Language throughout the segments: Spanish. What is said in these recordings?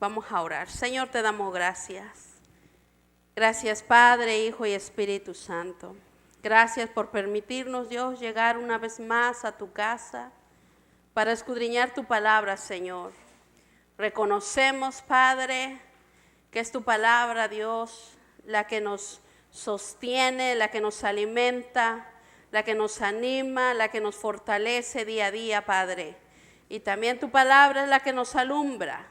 Vamos a orar. Señor, te damos gracias. Gracias, Padre, Hijo y Espíritu Santo. Gracias por permitirnos, Dios, llegar una vez más a tu casa para escudriñar tu palabra, Señor. Reconocemos, Padre, que es tu palabra, Dios, la que nos sostiene, la que nos alimenta, la que nos anima, la que nos fortalece día a día, Padre. Y también tu palabra es la que nos alumbra,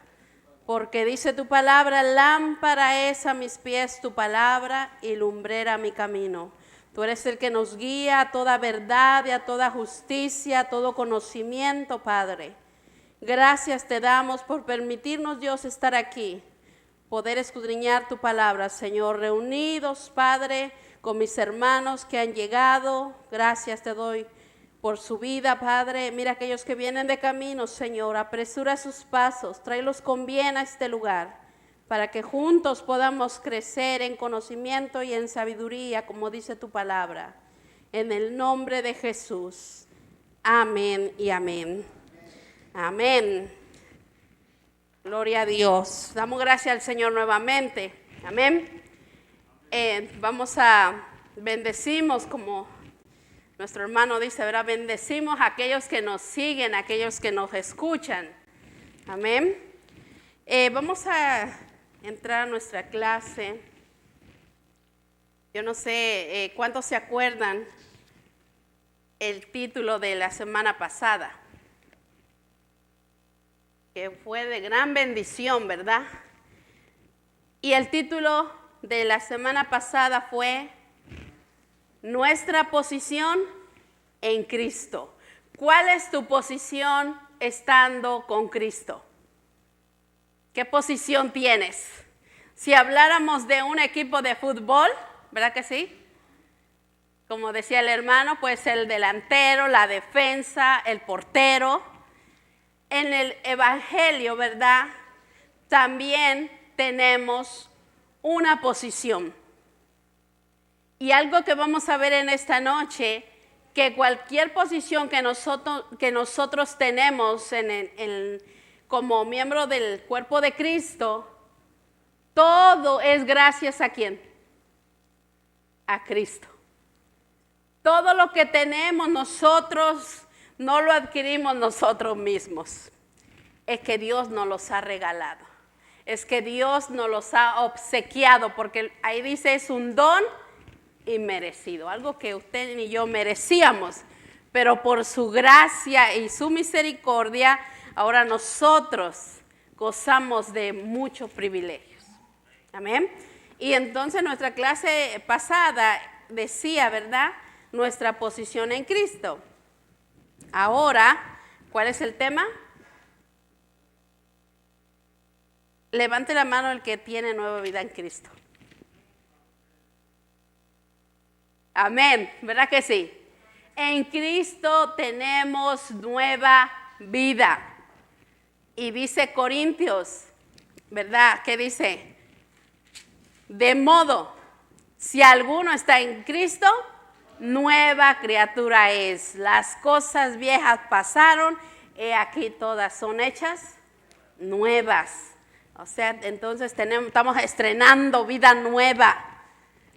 porque dice tu palabra, lámpara es a mis pies tu palabra y lumbrera mi camino. Tú eres el que nos guía a toda verdad y a toda justicia, a todo conocimiento, Padre. Gracias te damos por permitirnos, Dios, estar aquí, poder escudriñar tu palabra, Señor, reunidos, Padre, con mis hermanos que han llegado. Gracias te doy por su vida, Padre. Mira aquellos que vienen de camino, Señor, apresura sus pasos, tráelos con bien a este lugar, para que juntos podamos crecer en conocimiento y en sabiduría, como dice tu palabra. En el nombre de Jesús. Amén y amén. Amén. Gloria a Dios. Damos gracias al Señor nuevamente. Amén. Bendecimos, como nuestro hermano dice, ¿verdad? Bendecimos a aquellos que nos siguen, a aquellos que nos escuchan. Amén. Vamos a entrar a nuestra clase. Yo no sé cuántos se acuerdan el título de la semana pasada, que fue de gran bendición, ¿verdad? Y el título de la semana pasada fue Nuestra posición en Cristo. ¿Cuál es tu posición estando con Cristo? ¿Qué posición tienes? Si habláramos de un equipo de fútbol, ¿verdad que sí? Como decía el hermano, pues el delantero, la defensa, el portero. En el Evangelio, ¿verdad? También tenemos una posición. Y algo que vamos a ver en esta noche, que cualquier posición que nosotros tenemos como miembro del cuerpo de Cristo, todo es gracias a ¿quién? A Cristo. Todo lo que tenemos nosotros no lo adquirimos nosotros mismos. Es que Dios nos los ha regalado. Es que Dios nos los ha obsequiado, porque ahí dice es un don inmerecido, algo que usted ni yo merecíamos, pero por su gracia y su misericordia, ahora nosotros gozamos de muchos privilegios. Amén. Y entonces nuestra clase pasada decía, ¿verdad? Nuestra posición en Cristo. Ahora, ¿cuál es el tema? Levante la mano el que tiene nueva vida en Cristo. Amén, ¿verdad que sí? En Cristo tenemos nueva vida. Y dice Corintios, ¿verdad? ¿Qué dice? De modo, si alguno está en Cristo, nueva criatura es. Las cosas viejas pasaron, he aquí todas son hechas nuevas. O sea, entonces estamos estrenando vida nueva.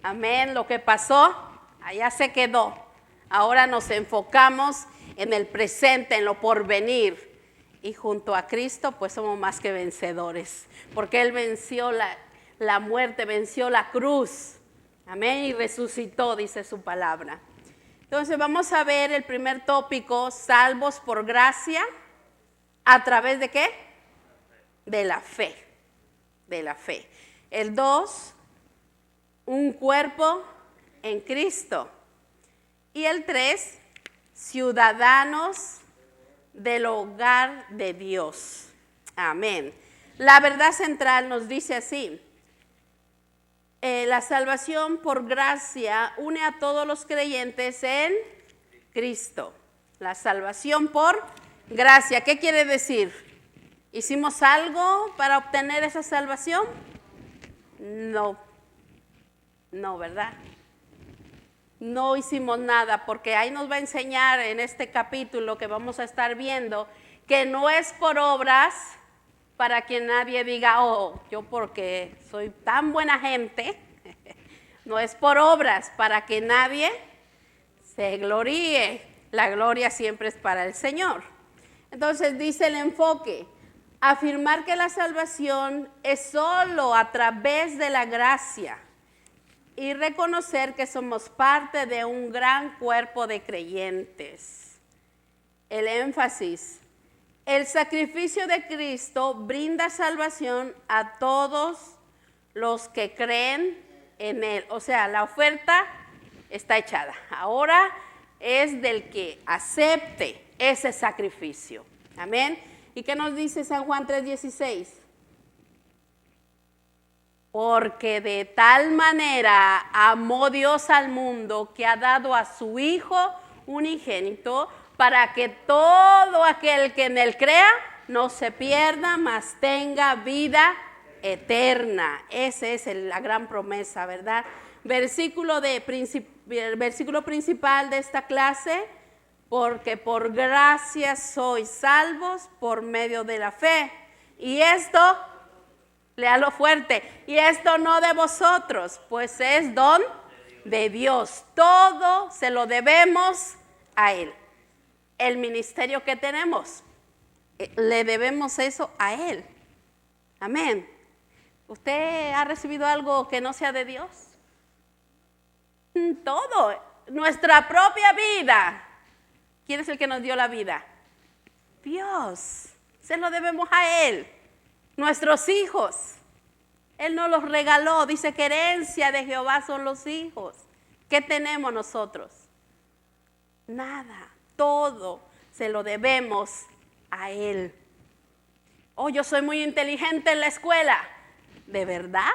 Amén. Lo que pasó, allá se quedó. Ahora nos enfocamos en el presente, en lo porvenir. Y junto a Cristo, pues somos más que vencedores. Porque Él venció la muerte, venció la cruz. Amén. Y resucitó, dice su palabra. Entonces vamos a ver el primer tópico, salvos por gracia. ¿A través de qué? De la fe. De la fe. El 2, un cuerpo en Cristo. Y el 3, ciudadanos del hogar de Dios. Amén. La verdad central nos dice así. La salvación por gracia une a todos los creyentes en Cristo. La salvación por gracia. ¿Qué quiere decir? ¿Hicimos algo para obtener esa salvación? No, ¿verdad? No hicimos nada, porque ahí nos va a enseñar en este capítulo que vamos a estar viendo que no es por obras para que nadie diga, oh, yo porque soy tan buena gente, no es por obras, para que nadie se gloríe. La gloria siempre es para el Señor. Entonces dice el enfoque, afirmar que la salvación es solo a través de la gracia y reconocer que somos parte de un gran cuerpo de creyentes. El énfasis, el sacrificio de Cristo brinda salvación a todos los que creen en Él. O sea, la oferta está echada. Ahora es del que acepte ese sacrificio. Amén. ¿Y qué nos dice San Juan 3:16? Porque de tal manera amó Dios al mundo que ha dado a su Hijo unigénito para que todo aquel que en Él crea no se pierda, mas tenga vida eterna. Esa es la gran promesa, ¿verdad? Versículo principal de esta clase, porque por gracia sois salvos por medio de la fe. Y esto, léalo fuerte, y esto no de vosotros, pues es don de Dios. Todo se lo debemos a Él. El ministerio que tenemos, le debemos eso a Él. Amén. ¿Usted ha recibido algo que no sea de Dios? Todo, nuestra propia vida. ¿Quién es el que nos dio la vida? Dios. Se lo debemos a Él. Nuestros hijos, Él nos los regaló. Dice que herencia de Jehová son los hijos. ¿Qué tenemos nosotros? Nada. Todo se lo debemos a Él. Oh, yo soy muy inteligente en la escuela. ¿De verdad?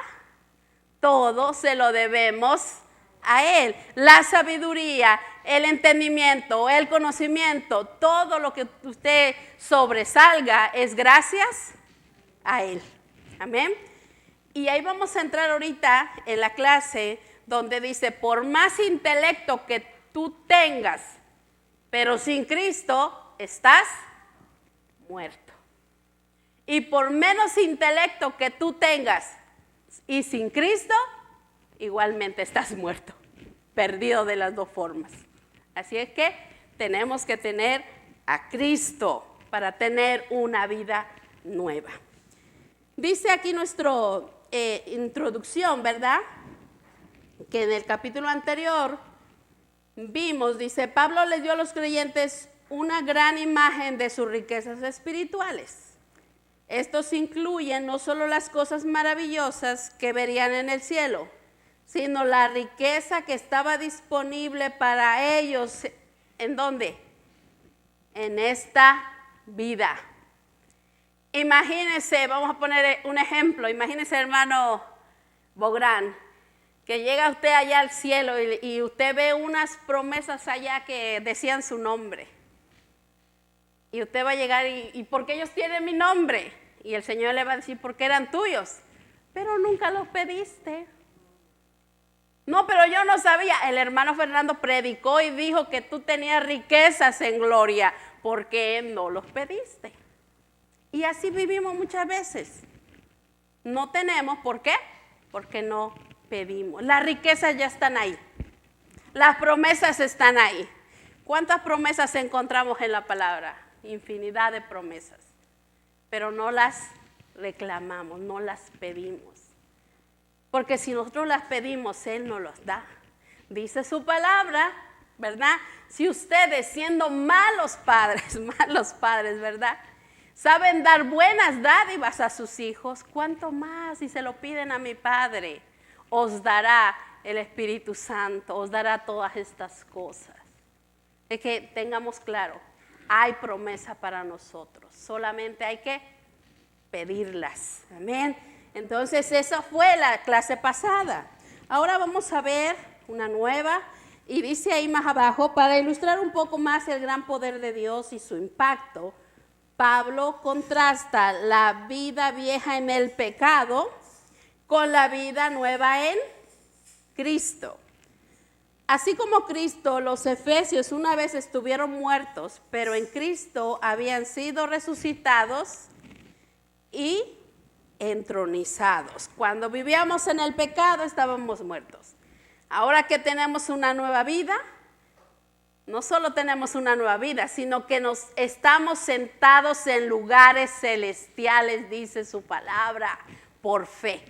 Todo se lo debemos a Él. La sabiduría, el entendimiento, el conocimiento, todo lo que usted sobresalga es gracias a Él. Amén. Y ahí vamos a entrar ahorita en la clase donde dice, por más intelecto que tú tengas, pero sin Cristo estás muerto. Y por menos intelecto que tú tengas y sin Cristo, igualmente estás muerto, perdido de las dos formas. Así es que tenemos que tener a Cristo para tener una vida nueva. Dice aquí nuestra introducción, ¿verdad? Que en el capítulo anterior vimos, dice, Pablo les dio a los creyentes una gran imagen de sus riquezas espirituales. Estos incluyen no solo las cosas maravillosas que verían en el cielo, sino la riqueza que estaba disponible para ellos. ¿En dónde? En esta vida. Imagínense, vamos a poner un ejemplo, imagínense, hermano Bográn, que llega usted allá al cielo y usted ve unas promesas allá que decían su nombre. Y usted va a llegar y ¿por qué ellos tienen mi nombre? Y el Señor le va a decir, porque eran tuyos, pero nunca los pediste. No, pero yo no sabía. El hermano Fernando predicó y dijo que tú tenías riquezas en gloria, porque no los pediste. Y así vivimos muchas veces. No tenemos, ¿por qué? Porque no pedimos. Las riquezas ya están ahí. Las promesas están ahí. ¿Cuántas promesas encontramos en la palabra? Infinidad de promesas. Pero no las reclamamos, no las pedimos. Porque si nosotros las pedimos, Él nos las da. Dice su palabra, ¿verdad? Si ustedes, siendo malos padres, ¿verdad? Saben dar buenas dádivas a sus hijos, ¿cuánto más si se lo piden a mi Padre? Os dará el Espíritu Santo, os dará todas estas cosas. Es que tengamos claro, hay promesa para nosotros, solamente hay que pedirlas. Amén. Entonces esa fue la clase pasada. Ahora vamos a ver una nueva y dice ahí más abajo, para ilustrar un poco más el gran poder de Dios y su impacto, Pablo contrasta la vida vieja en el pecado con la vida nueva en Cristo. Así como Cristo, los efesios una vez estuvieron muertos, pero en Cristo habían sido resucitados. y entronizados. Cuando vivíamos en el pecado estábamos muertos. Ahora que tenemos una nueva vida, no solo tenemos una nueva vida, sino que nos estamos sentados en lugares celestiales, dice su palabra, por fe.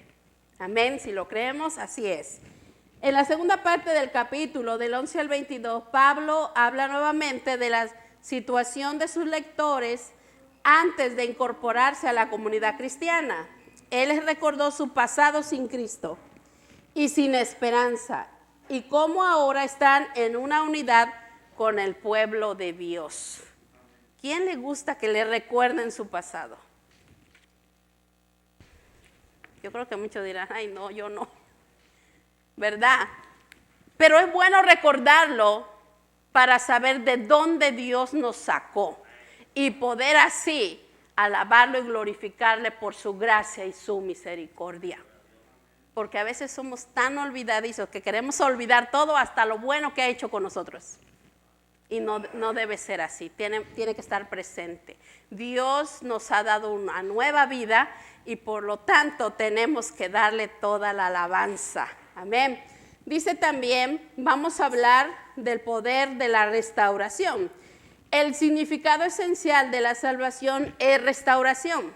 Amén, si lo creemos, así es. En la segunda parte del capítulo, del 11 al 22, Pablo habla nuevamente de la situación de sus lectores antes de incorporarse a la comunidad cristiana. Él les recordó su pasado sin Cristo y sin esperanza, y cómo ahora están en una unidad con el pueblo de Dios. ¿Quién le gusta que le recuerden su pasado? Yo creo que muchos dirán, ay no, yo no, ¿verdad? Pero es bueno recordarlo para saber de dónde Dios nos sacó y poder así alabarlo y glorificarle por su gracia y su misericordia. Porque a veces somos tan olvidadizos que queremos olvidar todo, hasta lo bueno que ha hecho con nosotros. Y no debe ser así, tiene que estar presente. Dios nos ha dado una nueva vida y por lo tanto tenemos que darle toda la alabanza. Amén. Dice también, vamos a hablar del poder de la restauración. El significado esencial de la salvación es restauración.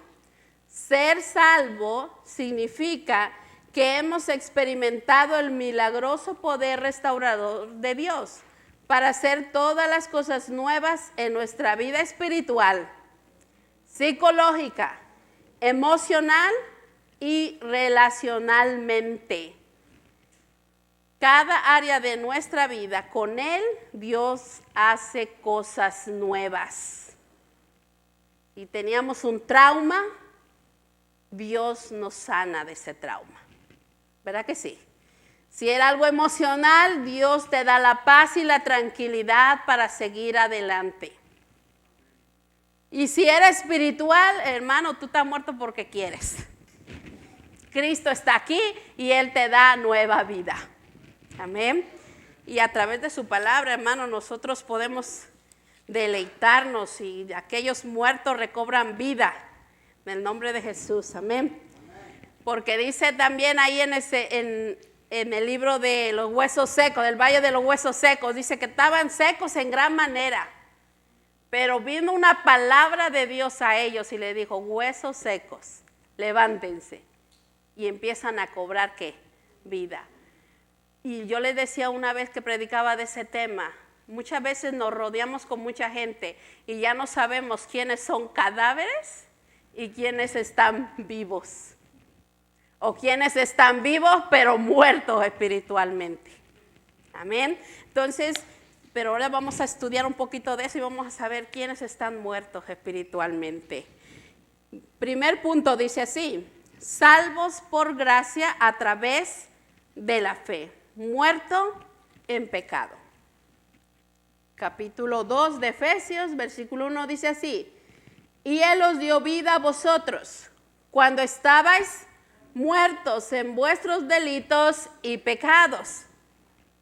Ser salvo significa que hemos experimentado el milagroso poder restaurador de Dios para hacer todas las cosas nuevas en nuestra vida espiritual, psicológica, emocional y relacionalmente. Cada área de nuestra vida, con Él, Dios hace cosas nuevas. Si teníamos un trauma, Dios nos sana de ese trauma. ¿Verdad que sí? Si era algo emocional, Dios te da la paz y la tranquilidad para seguir adelante. Y si era espiritual, hermano, tú estás muerto porque quieres. Cristo está aquí y Él te da nueva vida. Amén. Y a través de su palabra, hermano, nosotros podemos deleitarnos y aquellos muertos recobran vida. En el nombre de Jesús. Amén. Porque dice también ahí en el libro de los huesos secos, del valle de los huesos secos, dice que estaban secos en gran manera. Pero vino una palabra de Dios a ellos y le dijo, huesos secos, levántense. Y empiezan a cobrar, ¿qué? Vida. Y yo les decía una vez que predicaba de ese tema, muchas veces nos rodeamos con mucha gente y ya no sabemos quiénes son cadáveres y quiénes están vivos. O quienes están vivos pero muertos espiritualmente. Amén. Entonces, pero ahora vamos a estudiar un poquito de eso y vamos a saber quiénes están muertos espiritualmente. Primer punto dice así, salvos por gracia a través de la fe, muerto en pecado. Capítulo 2 de Efesios, versículo 1 dice así, y Él os dio vida a vosotros cuando estabais muertos en vuestros delitos y pecados.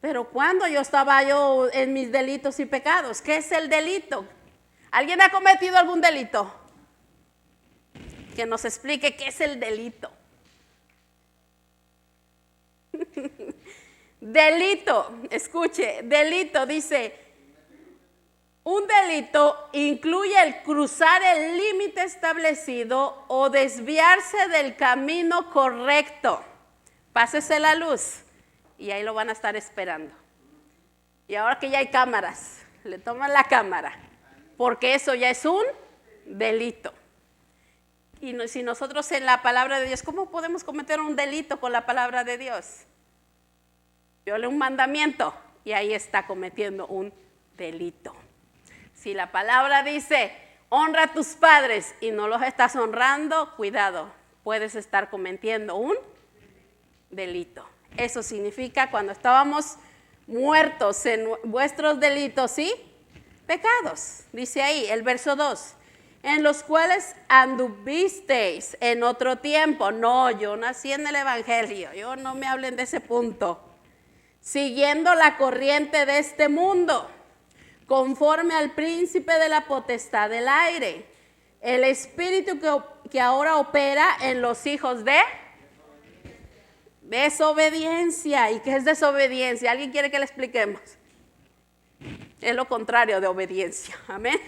Pero ¿cuándo estaba yo en mis delitos y pecados? ¿Qué es el delito? ¿Alguien ha cometido algún delito? Que nos explique qué es el delito. Delito, escuche, delito dice, un delito incluye el cruzar el límite establecido o desviarse del camino correcto. Pásese la luz y ahí lo van a estar esperando. Y ahora que ya hay cámaras, le toman la cámara, porque eso ya es un delito. Y si nosotros en la palabra de Dios, ¿cómo podemos cometer un delito con la palabra de Dios? Viole un mandamiento y ahí está cometiendo un delito. Si la palabra dice, honra a tus padres y no los estás honrando, cuidado, puedes estar cometiendo un delito. Eso significa cuando estábamos muertos en vuestros delitos y pecados. Dice ahí el verso 2, en los cuales anduvisteis en otro tiempo. No, yo nací en el Evangelio, yo no me hablen de ese punto. Siguiendo la corriente de este mundo, conforme al príncipe de la potestad del aire, el espíritu que que ahora opera en los hijos de desobediencia. ¿Y qué es desobediencia? ¿Alguien quiere que le expliquemos? Es lo contrario de obediencia. Amén.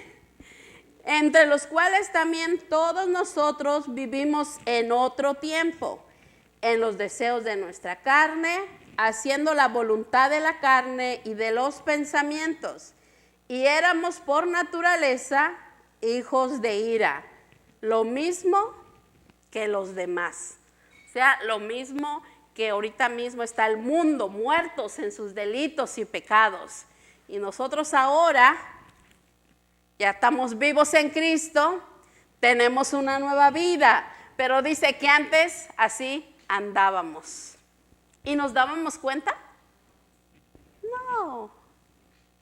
Entre los cuales también todos nosotros vivimos en otro tiempo, en los deseos de nuestra carne, haciendo la voluntad de la carne y de los pensamientos. Y éramos por naturaleza hijos de ira, lo mismo que los demás. O sea, lo mismo que ahorita mismo está el mundo, muertos en sus delitos y pecados. Y nosotros ahora ya estamos vivos en Cristo, tenemos una nueva vida, pero dice que antes así andábamos. ¿Y nos dábamos cuenta? No.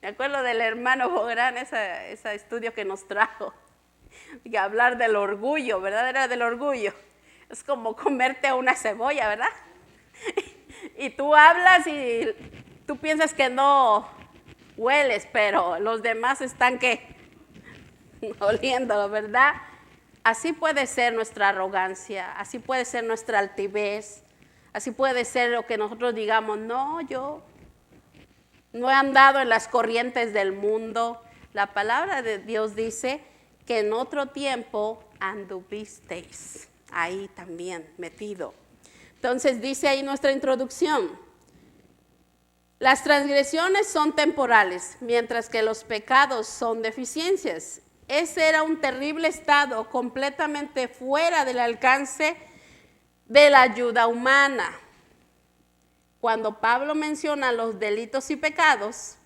Me acuerdo del hermano Bográn, ese estudio que nos trajo, y hablar del orgullo, ¿verdad? Era del orgullo. Es como comerte una cebolla, ¿verdad? Y tú hablas y tú piensas que no hueles, pero los demás están ¿qué? Oliéndolo, ¿verdad? Así puede ser nuestra arrogancia, así puede ser nuestra altivez, así puede ser lo que nosotros digamos, no, yo no he andado en las corrientes del mundo. La palabra de Dios dice que en otro tiempo anduvisteis, ahí también metido. Entonces dice ahí nuestra introducción, las transgresiones son temporales, mientras que los pecados son deficiencias. Ese era un terrible estado completamente fuera del alcance de la ayuda humana. Cuando Pablo menciona los delitos y pecados,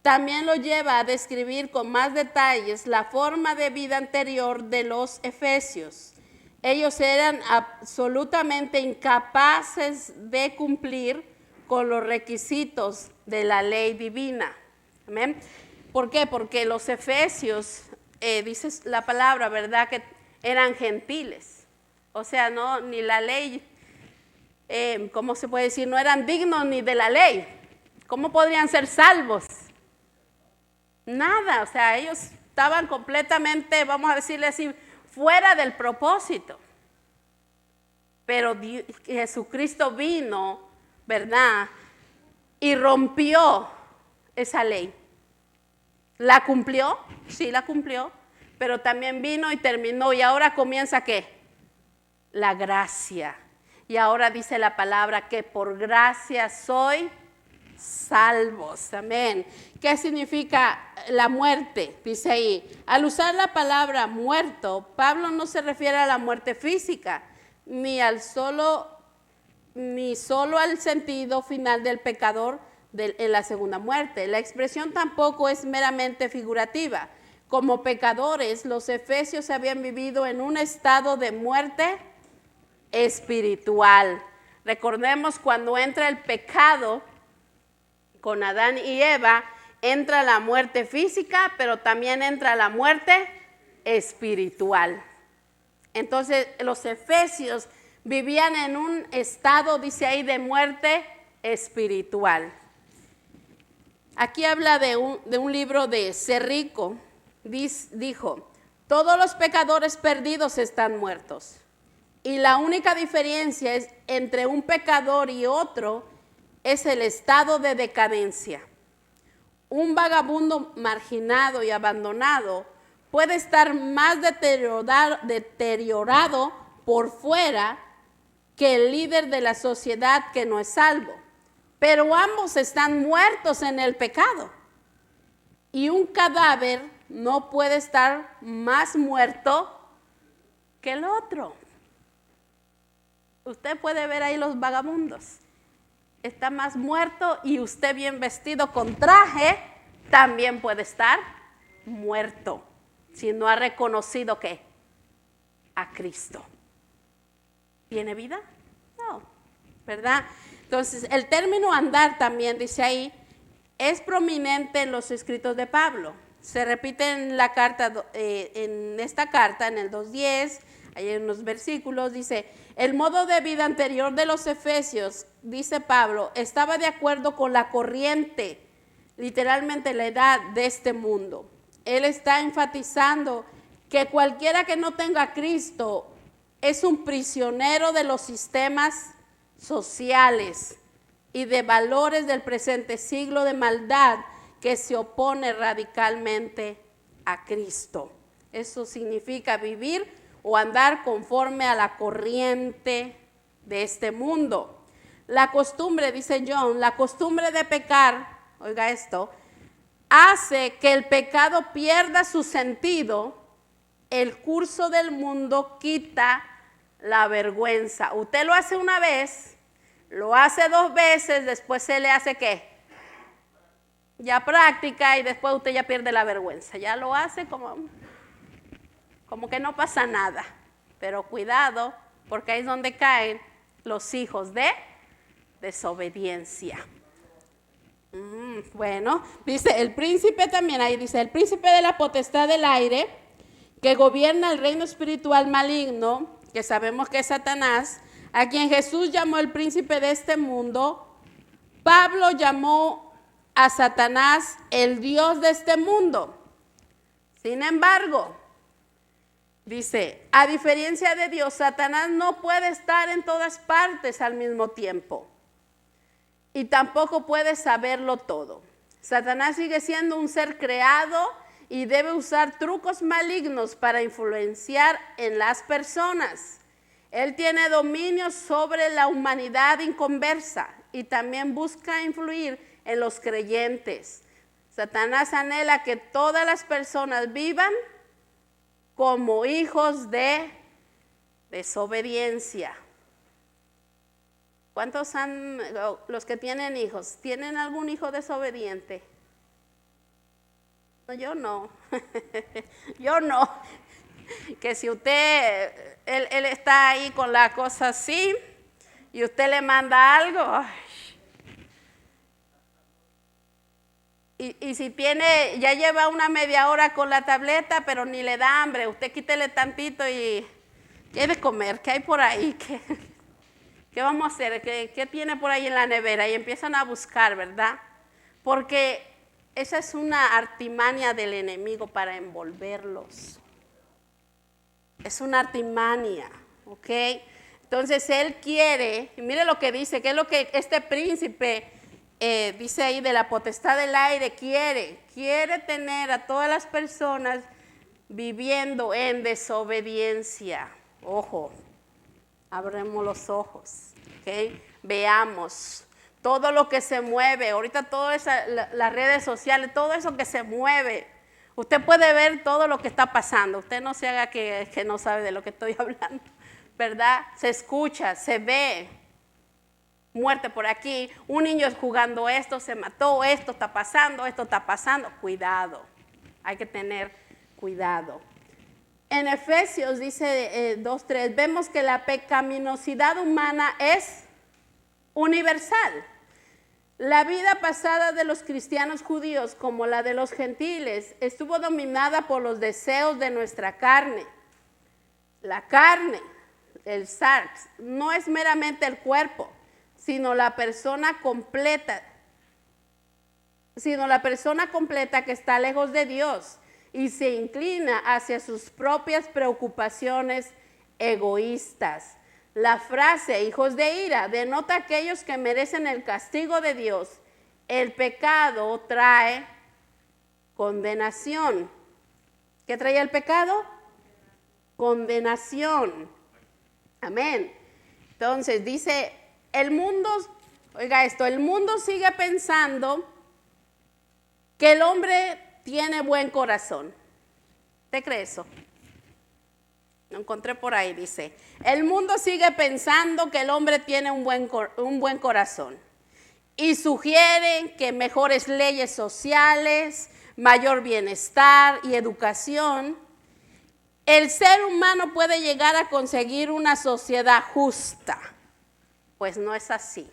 también lo lleva a describir con más detalles la forma de vida anterior de los efesios. Ellos eran absolutamente incapaces de cumplir con los requisitos de la ley divina. Amén. ¿Por qué? Porque los efesios, dice la palabra, ¿verdad? Que eran gentiles. O sea, no, ni la ley, ¿cómo se puede decir? No eran dignos ni de la ley. ¿Cómo podrían ser salvos? Nada, o sea, ellos estaban completamente, vamos a decirle así, fuera del propósito. Pero Jesucristo vino, ¿verdad? Y rompió esa ley. ¿La cumplió? Sí, la cumplió, pero también vino y terminó. ¿Y ahora comienza qué? La gracia. Y ahora dice la palabra que por gracia soy salvos. Amén. ¿Qué significa la muerte? Dice ahí, al usar la palabra muerto, Pablo no se refiere a la muerte física, ni solo al sentido final del pecador en la segunda muerte. La expresión tampoco es meramente figurativa. Como pecadores, los efesios habían vivido en un estado de muerte espiritual. Recordemos cuando entra el pecado con Adán y Eva, entra la muerte física, pero también entra la muerte espiritual. Entonces, los efesios vivían en un estado, dice ahí, de muerte espiritual. Aquí habla de un libro de Cerrico. Dijo, todos los pecadores perdidos están muertos. Y la única diferencia entre un pecador y otro es el estado de decadencia. Un vagabundo marginado y abandonado puede estar más deteriorado por fuera que el líder de la sociedad que no es salvo. Pero ambos están muertos en el pecado. Y un cadáver no puede estar más muerto que el otro. Usted puede ver ahí los vagabundos. Está más muerto y usted bien vestido con traje también puede estar muerto si no ha reconocido ¿qué? A Cristo. ¿Tiene vida? No, ¿verdad? Entonces, el término andar también, dice ahí, es prominente en los escritos de Pablo. Se repite en la carta, en esta carta, en el 2:10, hay unos versículos, dice, el modo de vida anterior de los efesios, dice Pablo, estaba de acuerdo con la corriente, literalmente la edad de este mundo. Él está enfatizando que cualquiera que no tenga a Cristo es un prisionero de los sistemas sociales y de valores del presente siglo de maldad que se opone radicalmente a Cristo. Eso significa vivir o andar conforme a la corriente de este mundo. La costumbre, dice John, la costumbre de pecar, oiga esto, hace que el pecado pierda su sentido. El curso del mundo quita la vergüenza. Usted lo hace una vez, lo hace 2 veces, después se le hace ¿qué? Ya práctica y después usted ya pierde la vergüenza. Ya lo hace como que no pasa nada. Pero cuidado, porque ahí es donde caen los hijos de desobediencia. Bueno, dice el príncipe también, ahí dice, el príncipe de la potestad del aire, que gobierna el reino espiritual maligno, que sabemos que es Satanás, a quien Jesús llamó el príncipe de este mundo. Pablo llamó a Satanás el Dios de este mundo. Sin embargo, dice, a diferencia de Dios, Satanás no puede estar en todas partes al mismo tiempo y tampoco puede saberlo todo. Satanás sigue siendo un ser creado y debe usar trucos malignos para influenciar en las personas. Él tiene dominio sobre la humanidad inconversa y también busca influir en los creyentes. Satanás anhela que todas las personas vivan como hijos de desobediencia. ¿Cuántos los que tienen hijos, tienen algún hijo desobediente? No, yo no. Yo no. Que si usted, él está ahí con la cosa así y usted le manda algo, ay. Y si tiene, ya lleva una media hora con la tableta, pero ni le da hambre, usted quítele tantito y quiere comer, ¿qué hay por ahí? ¿Qué vamos a hacer? ¿Qué tiene por ahí en la nevera? Y empiezan a buscar, ¿verdad? Porque esa es una artimaña del enemigo para envolverlos. Es una artimaña, ¿ok? Entonces él quiere, y mire lo que dice, que es lo que este príncipe dice ahí de la potestad del aire, quiere tener a todas las personas viviendo en desobediencia. Ojo, abremos los ojos, ¿ok? Veamos todo lo que se mueve, ahorita todas las redes sociales, todo eso que se mueve. Usted puede ver todo lo que está pasando. Usted no se haga que no sabe de lo que estoy hablando, ¿verdad? Se escucha, se ve. Muerte por aquí, un niño jugando esto, se mató, esto está pasando. Cuidado, hay que tener cuidado. En Efesios dice 2:3, vemos que la pecaminosidad humana es universal. La vida pasada de los cristianos judíos, como la de los gentiles, estuvo dominada por los deseos de nuestra carne. La carne, el sarx, no es meramente el cuerpo, sino la persona completa que está lejos de Dios y se inclina hacia sus propias preocupaciones egoístas. La frase hijos de ira denota a aquellos que merecen el castigo de Dios. El pecado trae condenación. ¿Qué trae el pecado? Condenación. Amén. Entonces dice, el mundo, oiga esto, el mundo sigue pensando que el hombre tiene buen corazón. ¿Usted cree eso? Lo encontré por ahí, dice. El mundo sigue pensando que el hombre tiene un buen corazón y sugieren que mejores leyes sociales, mayor bienestar y educación, el ser humano puede llegar a conseguir una sociedad justa. Pues no es así.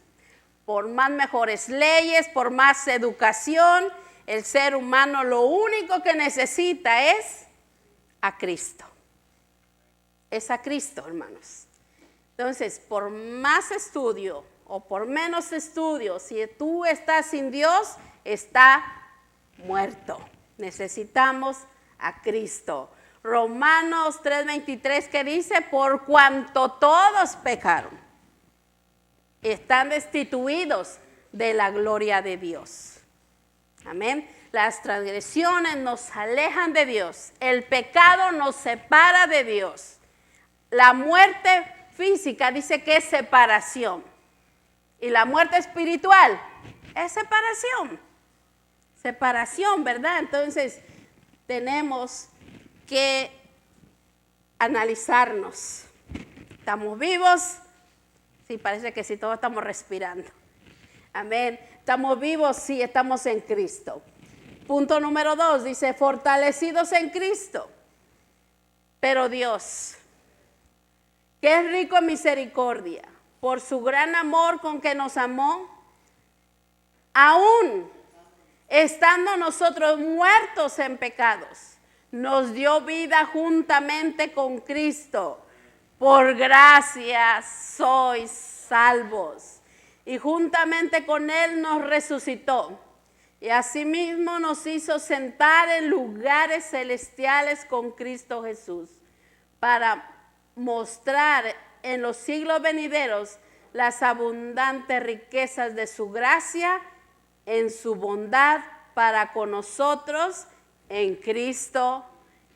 Por más mejores leyes, por más educación, el ser humano lo único que necesita es a Cristo. Es a Cristo, hermanos. Entonces, por más estudio o por menos estudio, si tú estás sin Dios, está muerto. Necesitamos a Cristo. Romanos 3:23 que dice, por cuanto todos pecaron, están destituidos de la gloria de Dios. Amén. Las transgresiones nos alejan de Dios. El pecado nos separa de Dios. La muerte física dice que es separación. Y la muerte espiritual es separación. Separación, ¿verdad? Entonces, tenemos que analizarnos. ¿Estamos vivos? Sí, parece que sí, todos estamos respirando. Amén. ¿Estamos vivos? Sí, estamos en Cristo. Punto número 2, dice, fortalecidos en Cristo. Pero Dios, que es rico en misericordia, por su gran amor con que nos amó, aún estando nosotros muertos en pecados, nos dio vida juntamente con Cristo. Por gracia sois salvos. Y juntamente con Él nos resucitó. Y asimismo nos hizo sentar en lugares celestiales con Cristo Jesús, para mostrar en los siglos venideros las abundantes riquezas de su gracia en su bondad para con nosotros en Cristo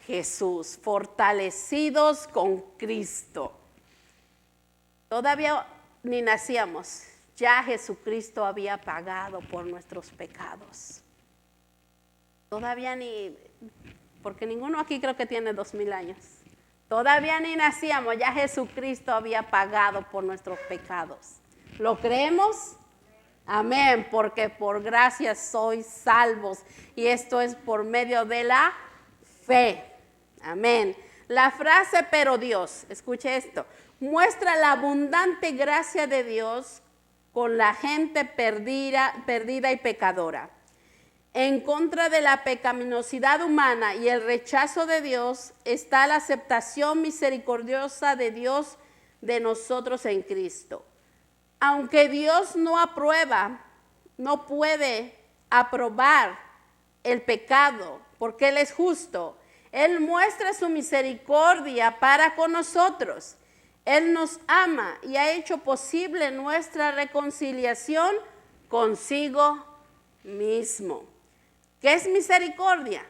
Jesús, fortalecidos con Cristo. Todavía ni nacíamos, ya Jesucristo había pagado por nuestros pecados. Todavía ni, porque ninguno aquí creo que tiene 2000 años. Todavía ni nacíamos, ya Jesucristo había pagado por nuestros pecados. ¿Lo creemos? Amén, porque por gracia sois salvos. Y esto es por medio de la fe. Amén. La frase pero Dios, escuche esto, muestra la abundante gracia de Dios con la gente perdida y pecadora. En contra de la pecaminosidad humana y el rechazo de Dios está la aceptación misericordiosa de Dios de nosotros en Cristo. Aunque Dios no aprueba, no puede aprobar el pecado, porque Él es justo. Él muestra su misericordia para con nosotros. Él nos ama y ha hecho posible nuestra reconciliación consigo mismo. ¿Qué es misericordia?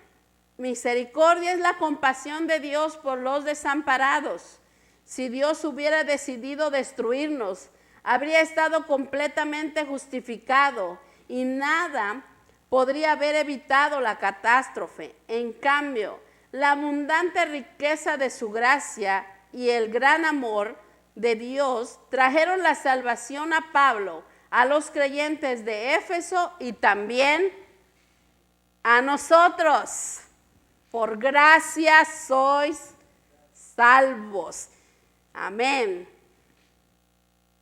Misericordia es la compasión de Dios por los desamparados. Si Dios hubiera decidido destruirnos, habría estado completamente justificado y nada podría haber evitado la catástrofe. En cambio, la abundante riqueza de su gracia y el gran amor de Dios trajeron la salvación a Pablo, a los creyentes de Éfeso y también a nosotros. Por gracia sois salvos. Amén.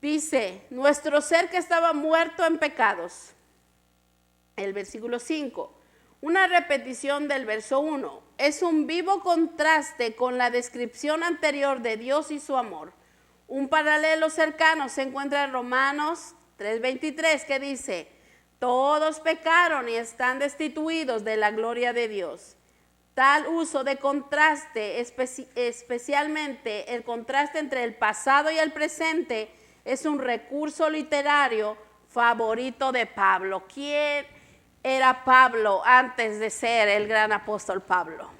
Dice, nuestro ser que estaba muerto en pecados. El versículo 5. Una repetición del verso 1. Es un vivo contraste con la descripción anterior de Dios y su amor. Un paralelo cercano se encuentra en Romanos 3:23 que dice, todos pecaron y están destituidos de la gloria de Dios. Tal uso de contraste, especialmente el contraste entre el pasado y el presente, es un recurso literario favorito de Pablo. ¿Quién era Pablo antes de ser el gran apóstol Pablo?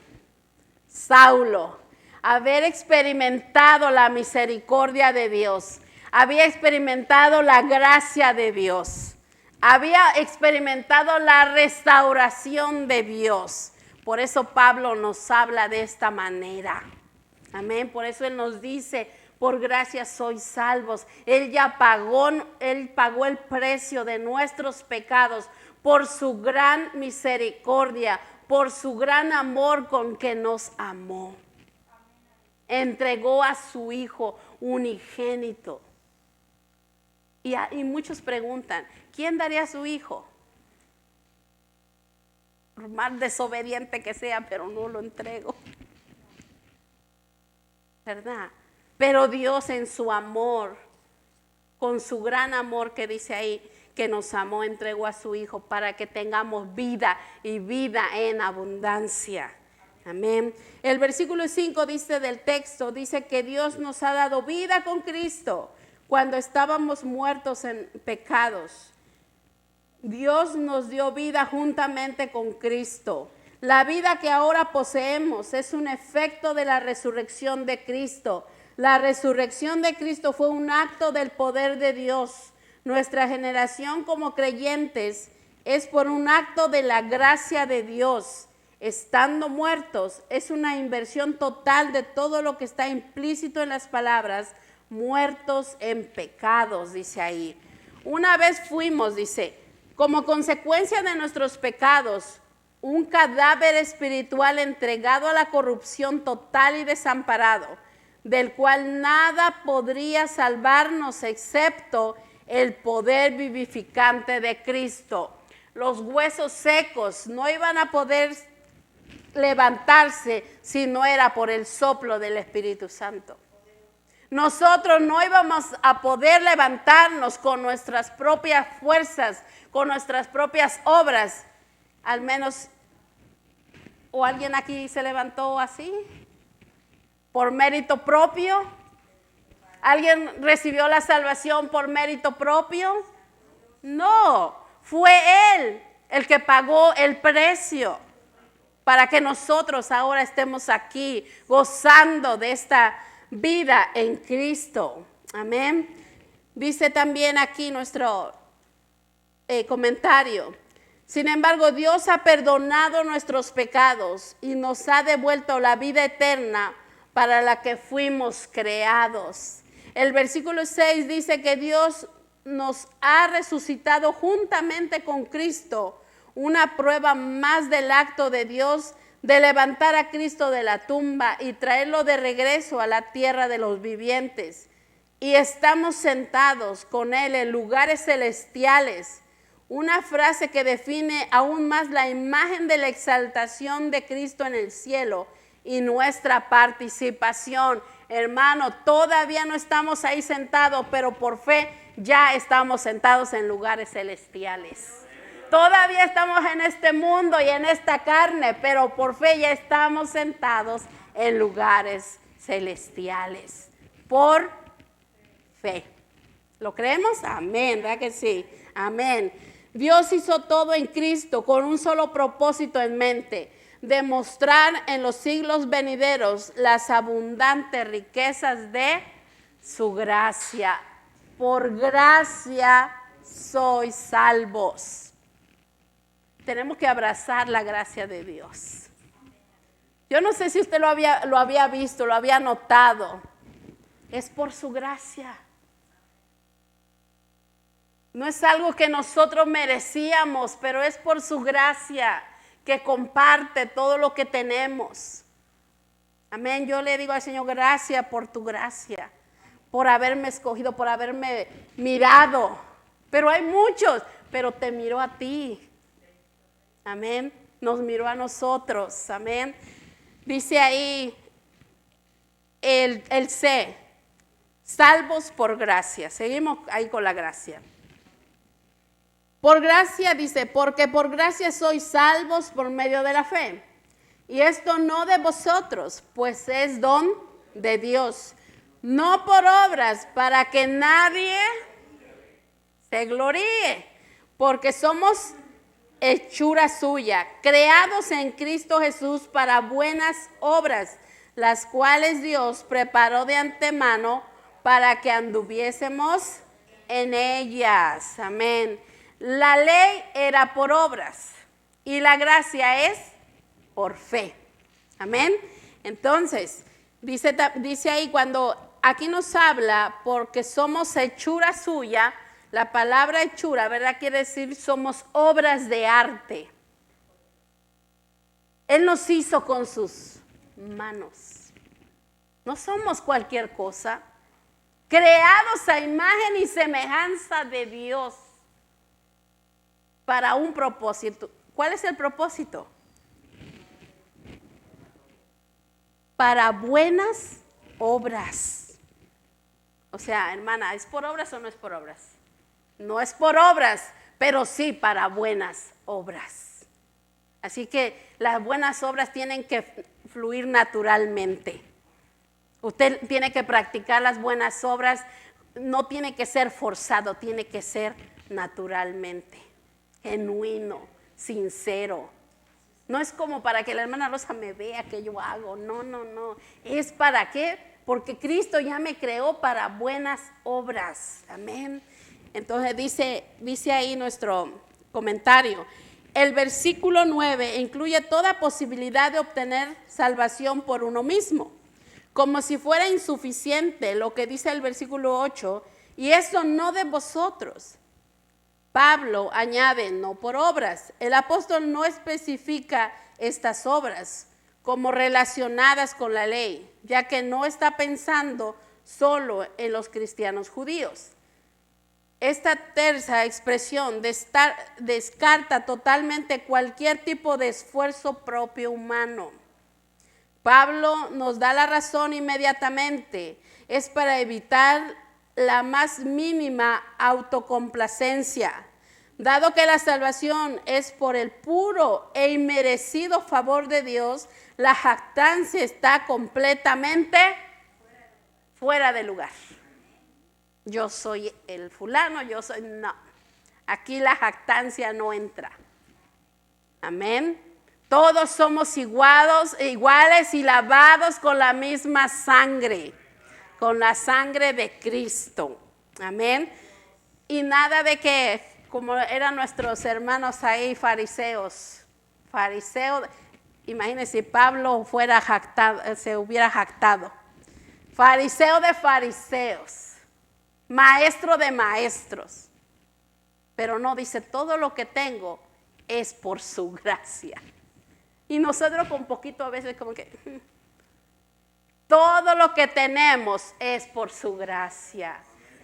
Saulo. Haber experimentado la misericordia de Dios, había experimentado la gracia de Dios, había experimentado la restauración de Dios. Por eso Pablo nos habla de esta manera. Amén. Por eso Él nos dice, por gracia sois salvos. Él ya pagó el precio de nuestros pecados por su gran misericordia, por su gran amor con que nos amó. Entregó a su Hijo unigénito. Y muchos preguntan, ¿quién daría a su Hijo? Por más desobediente que sea, pero no lo entrego. ¿Verdad? Pero Dios en su amor, con su gran amor que dice ahí, que nos amó, entregó a su Hijo para que tengamos vida y vida en abundancia. Amén. El versículo 5 dice del texto, dice que Dios nos ha dado vida con Cristo cuando estábamos muertos en pecados. Dios nos dio vida juntamente con Cristo. La vida que ahora poseemos es un efecto de la resurrección de Cristo. La resurrección de Cristo fue un acto del poder de Dios. Nuestra generación como creyentes es por un acto de la gracia de Dios. Estando muertos, es una inversión total de todo lo que está implícito en las palabras, muertos en pecados, dice ahí. Una vez fuimos, dice, como consecuencia de nuestros pecados, un cadáver espiritual entregado a la corrupción total y desamparado, del cual nada podría salvarnos excepto el poder vivificante de Cristo. Los huesos secos no iban a poder levantarse si no era por el soplo del Espíritu Santo. Nosotros no íbamos a poder levantarnos con nuestras propias fuerzas, con nuestras propias obras. Al menos, ¿o alguien aquí se levantó así? ¿Por mérito propio? ¿Alguien recibió la salvación por mérito propio? No, fue Él el que pagó el precio para que nosotros ahora estemos aquí gozando de esta vida en Cristo. Amén. Dice también aquí nuestro comentario. Sin embargo, Dios ha perdonado nuestros pecados y nos ha devuelto la vida eterna para la que fuimos creados. El versículo 6 dice que Dios nos ha resucitado juntamente con Cristo, una prueba más del acto de Dios de levantar a Cristo de la tumba y traerlo de regreso a la tierra de los vivientes. Y estamos sentados con Él en lugares celestiales. Una frase que define aún más la imagen de la exaltación de Cristo en el cielo y nuestra participación. Hermano, todavía no estamos ahí sentados, pero por fe ya estamos sentados en lugares celestiales. Todavía estamos en este mundo y en esta carne, pero por fe ya estamos sentados en lugares celestiales. Por fe. ¿Lo creemos? Amén, ¿verdad que sí? Amén. Dios hizo todo en Cristo con un solo propósito en mente: demostrar en los siglos venideros las abundantes riquezas de su gracia. Por gracia sois salvos. Tenemos que abrazar la gracia de Dios. Yo no sé si usted lo había visto, lo había notado. Es por su gracia. No es algo que nosotros merecíamos, pero es por su gracia que comparte todo lo que tenemos. Amén. Yo le digo al Señor, gracias por tu gracia, por haberme escogido, por haberme mirado. Pero hay muchos, pero te miró a ti. Amén. Nos miró a nosotros. Amén. Dice ahí el C, salvos por gracia. Seguimos ahí con la gracia. Por gracia dice, porque por gracia sois salvos por medio de la fe. Y esto no de vosotros, pues es don de Dios. No por obras, para que nadie se gloríe, porque somos hechura suya, creados en Cristo Jesús para buenas obras, las cuales Dios preparó de antemano para que anduviésemos en ellas. Amén. La ley era por obras y la gracia es por fe. Amén. Entonces, dice ahí, cuando aquí nos habla, porque somos hechura suya, la palabra hechura, ¿verdad? Quiere decir somos obras de arte. Él nos hizo con sus manos. No somos cualquier cosa. Creados a imagen y semejanza de Dios para un propósito. ¿Cuál es el propósito? Para buenas obras. O sea, hermana, ¿es por obras o no es por obras? No es por obras, pero sí para buenas obras. Así que las buenas obras tienen que fluir naturalmente. Usted tiene que practicar las buenas obras, no tiene que ser forzado, tiene que ser naturalmente, genuino, sincero. No es como para que la hermana Rosa me vea que yo hago, no. ¿Es para qué? Porque Cristo ya me creó para buenas obras. Amén. Entonces dice ahí nuestro comentario. El versículo 9 incluye toda posibilidad de obtener salvación por uno mismo, como si fuera insuficiente lo que dice el versículo 8, y eso no de vosotros. Pablo añade, no por obras. El apóstol no especifica estas obras como relacionadas con la ley, ya que no está pensando solo en los cristianos judíos. Esta tercera expresión descarta totalmente cualquier tipo de esfuerzo propio humano. Pablo nos da la razón inmediatamente. Es para evitar la más mínima autocomplacencia. Dado que la salvación es por el puro e inmerecido favor de Dios, la jactancia está completamente fuera de lugar. Yo soy el fulano, no. Aquí la jactancia no entra. Amén. Todos somos iguales y lavados con la misma sangre, con la sangre de Cristo. Amén. Y nada de que, como eran nuestros hermanos ahí, fariseos. Imagínense si Pablo se hubiera jactado. Fariseo de fariseos. Maestro de maestros, pero no dice, todo lo que tengo es por su gracia. Y nosotros con poquito a veces como que, todo lo que tenemos es por su gracia.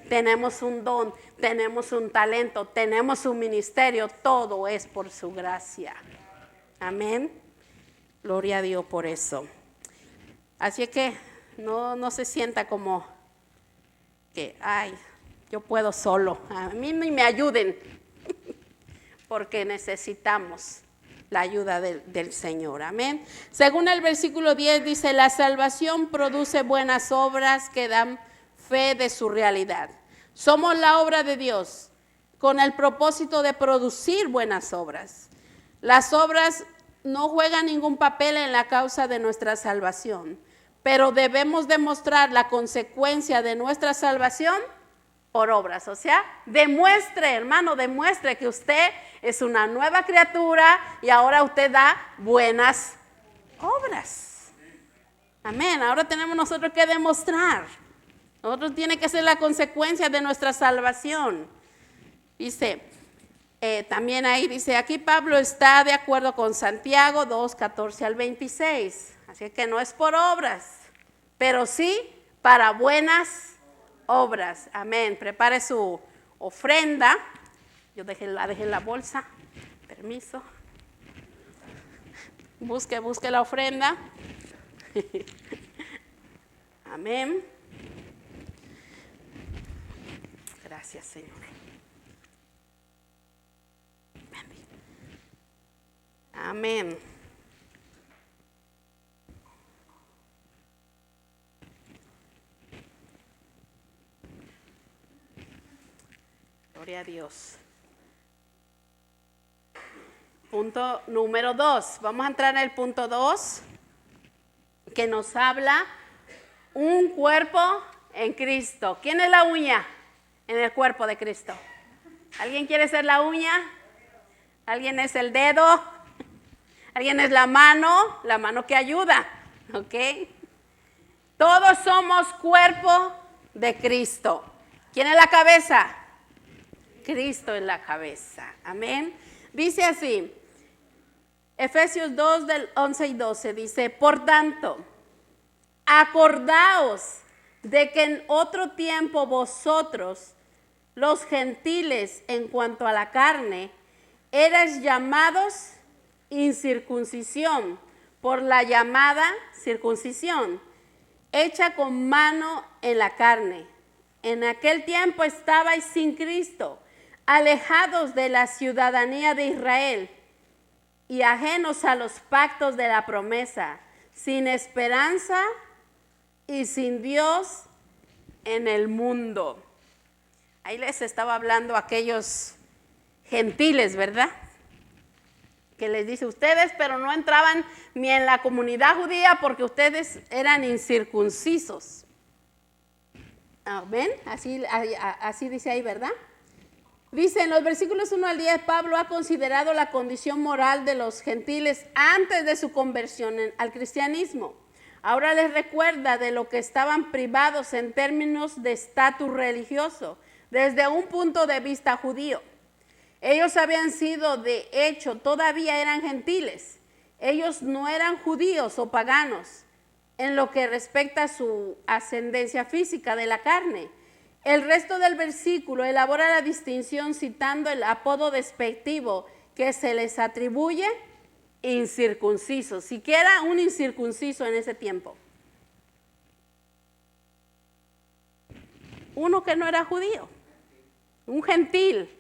Tenemos un don, tenemos un talento, tenemos un ministerio, todo es por su gracia. Amén. Gloria a Dios por eso. Así es que no se sienta como que, yo puedo solo, a mí ni me ayuden, porque necesitamos la ayuda del Señor, amén. Según el versículo 10 dice, la salvación produce buenas obras que dan fe de su realidad. Somos la obra de Dios con el propósito de producir buenas obras. Las obras no juegan ningún papel en la causa de nuestra salvación, pero debemos demostrar la consecuencia de nuestra salvación por obras. O sea, demuestre, hermano, demuestre que usted es una nueva criatura y ahora usted da buenas obras. Amén. Ahora tenemos nosotros que demostrar. Nosotros tiene que ser la consecuencia de nuestra salvación. Dice, también ahí dice, aquí Pablo está de acuerdo con Santiago 2, 14 al 26. Así que no es por obras, pero sí para buenas obras. Amén. Prepare su ofrenda. La dejé en la bolsa. Permiso. Busque la ofrenda. Amén. Gracias, Señor. Amén. Gloria a Dios. Punto número 2. Vamos a entrar en el punto 2, que nos habla un cuerpo en Cristo. ¿Quién es la uña en el cuerpo de Cristo? ¿Alguien quiere ser la uña? ¿Alguien es el dedo? ¿Alguien es la mano? La mano que ayuda. ¿Ok? Todos somos cuerpo de Cristo. ¿Quién es la cabeza? Cristo es la cabeza. Amén. Dice así, Efesios 2 del 11 y 12 dice, por tanto, acordaos de que en otro tiempo vosotros, los gentiles en cuanto a la carne, erais llamados incircuncisión por la llamada circuncisión, hecha con mano en la carne. En aquel tiempo estabais sin Cristo, alejados de la ciudadanía de Israel y ajenos a los pactos de la promesa, sin esperanza y sin Dios en el mundo. Ahí les estaba hablando a aquellos gentiles, ¿verdad? Que les dice, ustedes pero no entraban ni en la comunidad judía porque ustedes eran incircuncisos. ¿Ven? Así dice ahí, ¿verdad? Dice en los versículos 1 al 10, Pablo ha considerado la condición moral de los gentiles antes de su conversión al cristianismo. Ahora les recuerda de lo que estaban privados en términos de estatus religioso, desde un punto de vista judío. Ellos habían sido, de hecho, todavía eran gentiles. Ellos no eran judíos o paganos en lo que respecta a su ascendencia física de la carne. El resto del versículo elabora la distinción citando el apodo despectivo que se les atribuye, incircuncisos, siquiera un incircunciso en ese tiempo. Uno que no era judío, un gentil.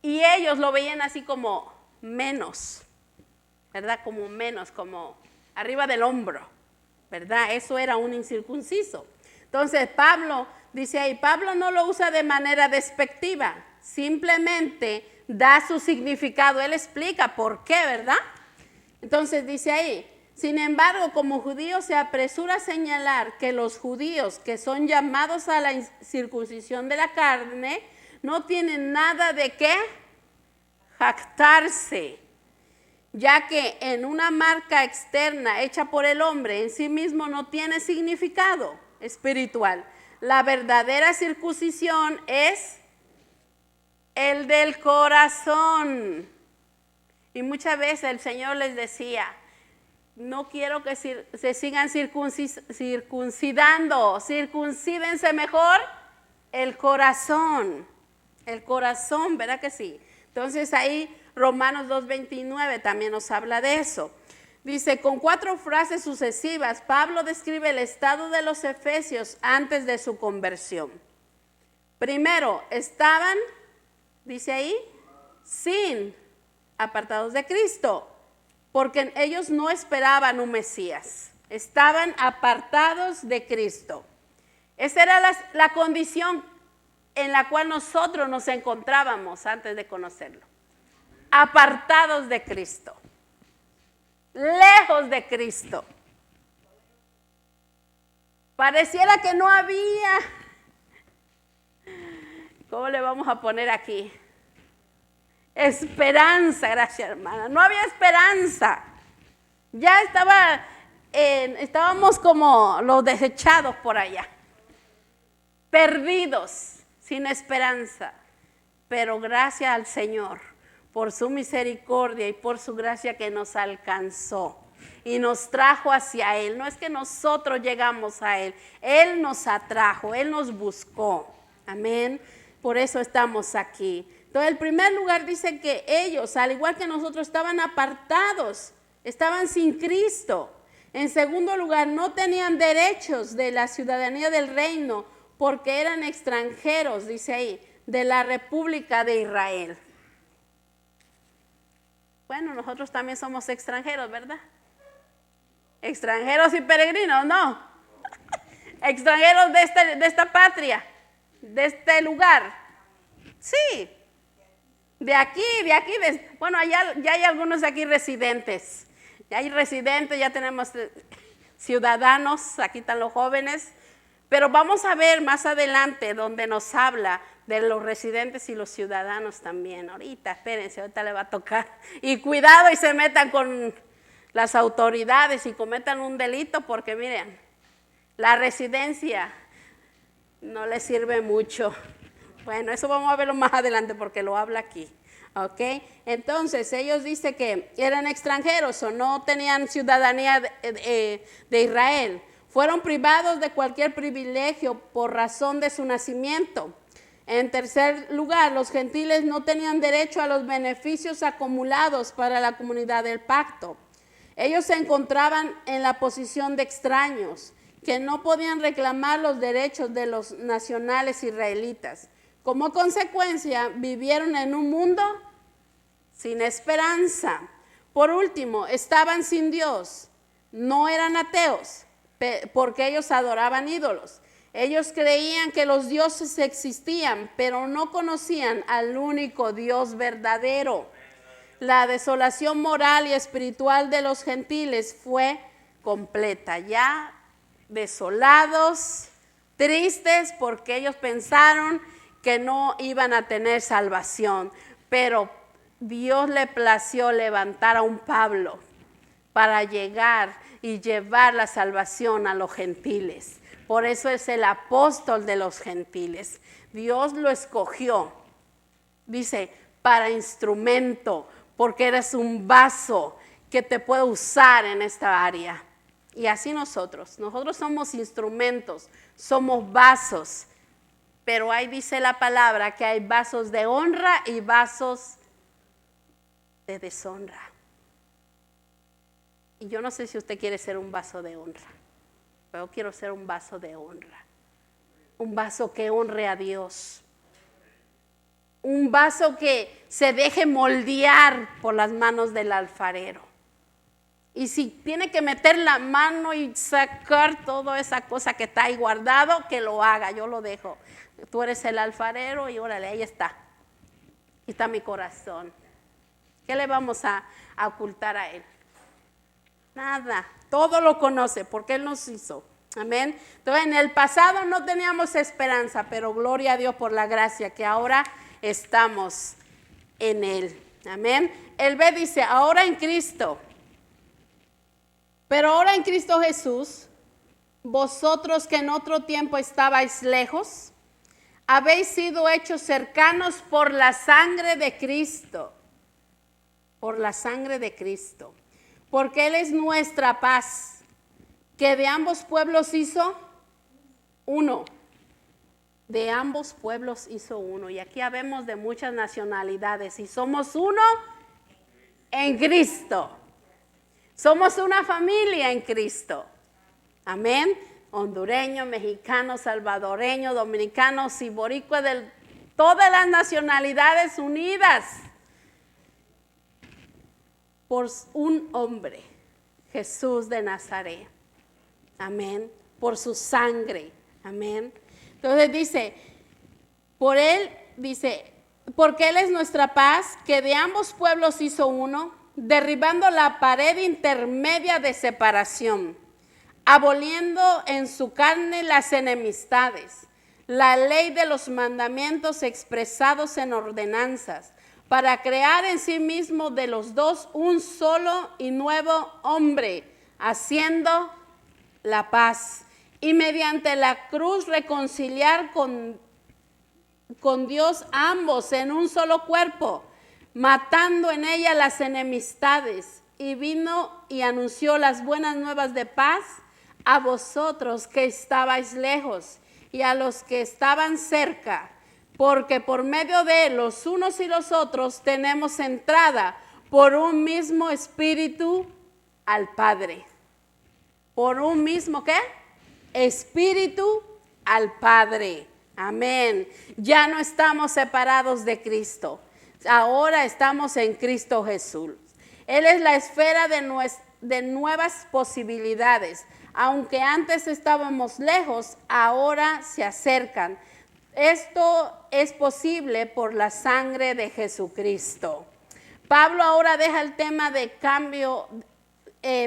Y ellos lo veían así como menos, ¿verdad? Como menos, como arriba del hombro, ¿verdad? Eso era un incircunciso. Entonces Pablo dice ahí, Pablo no lo usa de manera despectiva, simplemente da su significado. Él explica por qué, ¿verdad? Entonces dice ahí, sin embargo, como judío se apresura a señalar que los judíos que son llamados a la circuncisión de la carne no tienen nada de qué jactarse, ya que en una marca externa hecha por el hombre en sí mismo no tiene significado espiritual. La verdadera circuncisión es el del corazón. Y muchas veces el Señor les decía, no quiero que se sigan circuncidando, circuncídense mejor el corazón, ¿verdad que sí? Entonces ahí Romanos 2:29 también nos habla de eso. Dice, con 4 frases sucesivas, Pablo describe el estado de los efesios antes de su conversión. Primero, estaban, dice ahí, apartados de Cristo, porque ellos no esperaban un Mesías, estaban apartados de Cristo. Esa era la condición en la cual nosotros nos encontrábamos antes de conocerlo. Apartados de Cristo, lejos de Cristo. Pareciera que no había, ¿cómo le vamos a poner aquí? Esperanza, gracias hermana. No había esperanza. Ya estábamos como los desechados por allá, perdidos, sin esperanza. Pero gracias al Señor por su misericordia y por su gracia que nos alcanzó y nos trajo hacia Él. No es que nosotros llegamos a Él, Él nos atrajo, Él nos buscó. Amén. Por eso estamos aquí. Entonces, en primer lugar dice que ellos, al igual que nosotros, estaban apartados, estaban sin Cristo. En segundo lugar, no tenían derechos de la ciudadanía del reino porque eran extranjeros, dice ahí, de la República de Israel. Bueno, nosotros también somos extranjeros, ¿verdad? Extranjeros y peregrinos, no. Extranjeros de esta patria, de este lugar. Sí. De aquí, bueno, ya hay algunos aquí residentes. Ya hay residentes, ya tenemos ciudadanos, aquí están los jóvenes. Pero vamos a ver más adelante donde nos habla de los residentes y los ciudadanos también. Ahorita, espérense, ahorita le va a tocar. Y cuidado y se metan con las autoridades y cometan un delito porque miren, la residencia no les sirve mucho. Bueno, eso vamos a verlo más adelante porque lo habla aquí. ¿Ok? Entonces, ellos dicen que eran extranjeros o no tenían ciudadanía de Israel. Fueron privados de cualquier privilegio por razón de su nacimiento. En tercer lugar, los gentiles no tenían derecho a los beneficios acumulados para la comunidad del pacto. Ellos se encontraban en la posición de extraños, que no podían reclamar los derechos de los nacionales israelitas. Como consecuencia, vivieron en un mundo sin esperanza. Por último, estaban sin Dios, no eran ateos, porque ellos adoraban ídolos. Ellos creían que los dioses existían, pero no conocían al único Dios verdadero. La desolación moral y espiritual de los gentiles fue completa, ya desolados, tristes, porque ellos pensaron que no iban a tener salvación, pero Dios le plació levantar a un Pablo para llegar y llevar la salvación a los gentiles. Por eso es el apóstol de los gentiles. Dios lo escogió, dice, para instrumento, porque eres un vaso que te puede usar en esta área. Y así nosotros somos instrumentos, somos vasos. Pero ahí dice la palabra que hay vasos de honra y vasos de deshonra. Y yo no sé si usted quiere ser un vaso de honra, pero yo quiero ser un vaso de honra. Un vaso que honre a Dios. Un vaso que se deje moldear por las manos del alfarero. Y si tiene que meter la mano y sacar toda esa cosa que está ahí guardado, que lo haga, yo lo dejo. Tú eres el alfarero y órale, ahí está. Ahí está mi corazón. ¿Qué le vamos a ocultar a Él? Nada, todo lo conoce porque Él nos hizo. Amén. Entonces en el pasado no teníamos esperanza, pero gloria a Dios por la gracia que ahora estamos en Él. Amén. El B dice, ahora en Cristo. Pero ahora en Cristo Jesús, vosotros que en otro tiempo estabais lejos, habéis sido hechos cercanos por la sangre de Cristo. Por la sangre de Cristo. Porque Él es nuestra paz, que de ambos pueblos hizo uno. De ambos pueblos hizo uno. Y aquí habemos de muchas nacionalidades y somos uno en Cristo. Somos una familia en Cristo. Amén. Hondureños, mexicanos, salvadoreños, dominicanos y boricuas de todas las nacionalidades unidas por un hombre, Jesús de Nazaret. Amén. Por su sangre. Amén. Entonces dice, porque Él es nuestra paz, que de ambos pueblos hizo uno, derribando la pared intermedia de separación, aboliendo en su carne las enemistades, la ley de los mandamientos expresados en ordenanzas, para crear en sí mismo de los dos un solo y nuevo hombre, haciendo la paz, y mediante la cruz reconciliar con Dios ambos en un solo cuerpo, matando en ella las enemistades, y vino y anunció las buenas nuevas de paz a vosotros que estabais lejos y a los que estaban cerca, porque por medio de él los unos y los otros tenemos entrada por un mismo espíritu al Padre. Por un mismo, ¿qué? Espíritu al Padre. Amén. Ya no estamos separados de Cristo. Ahora estamos en Cristo Jesús. Él es la esfera de nuevas posibilidades. Aunque antes estábamos lejos, ahora se acercan. Esto es posible por la sangre de Jesucristo. Pablo ahora deja el tema de cambio.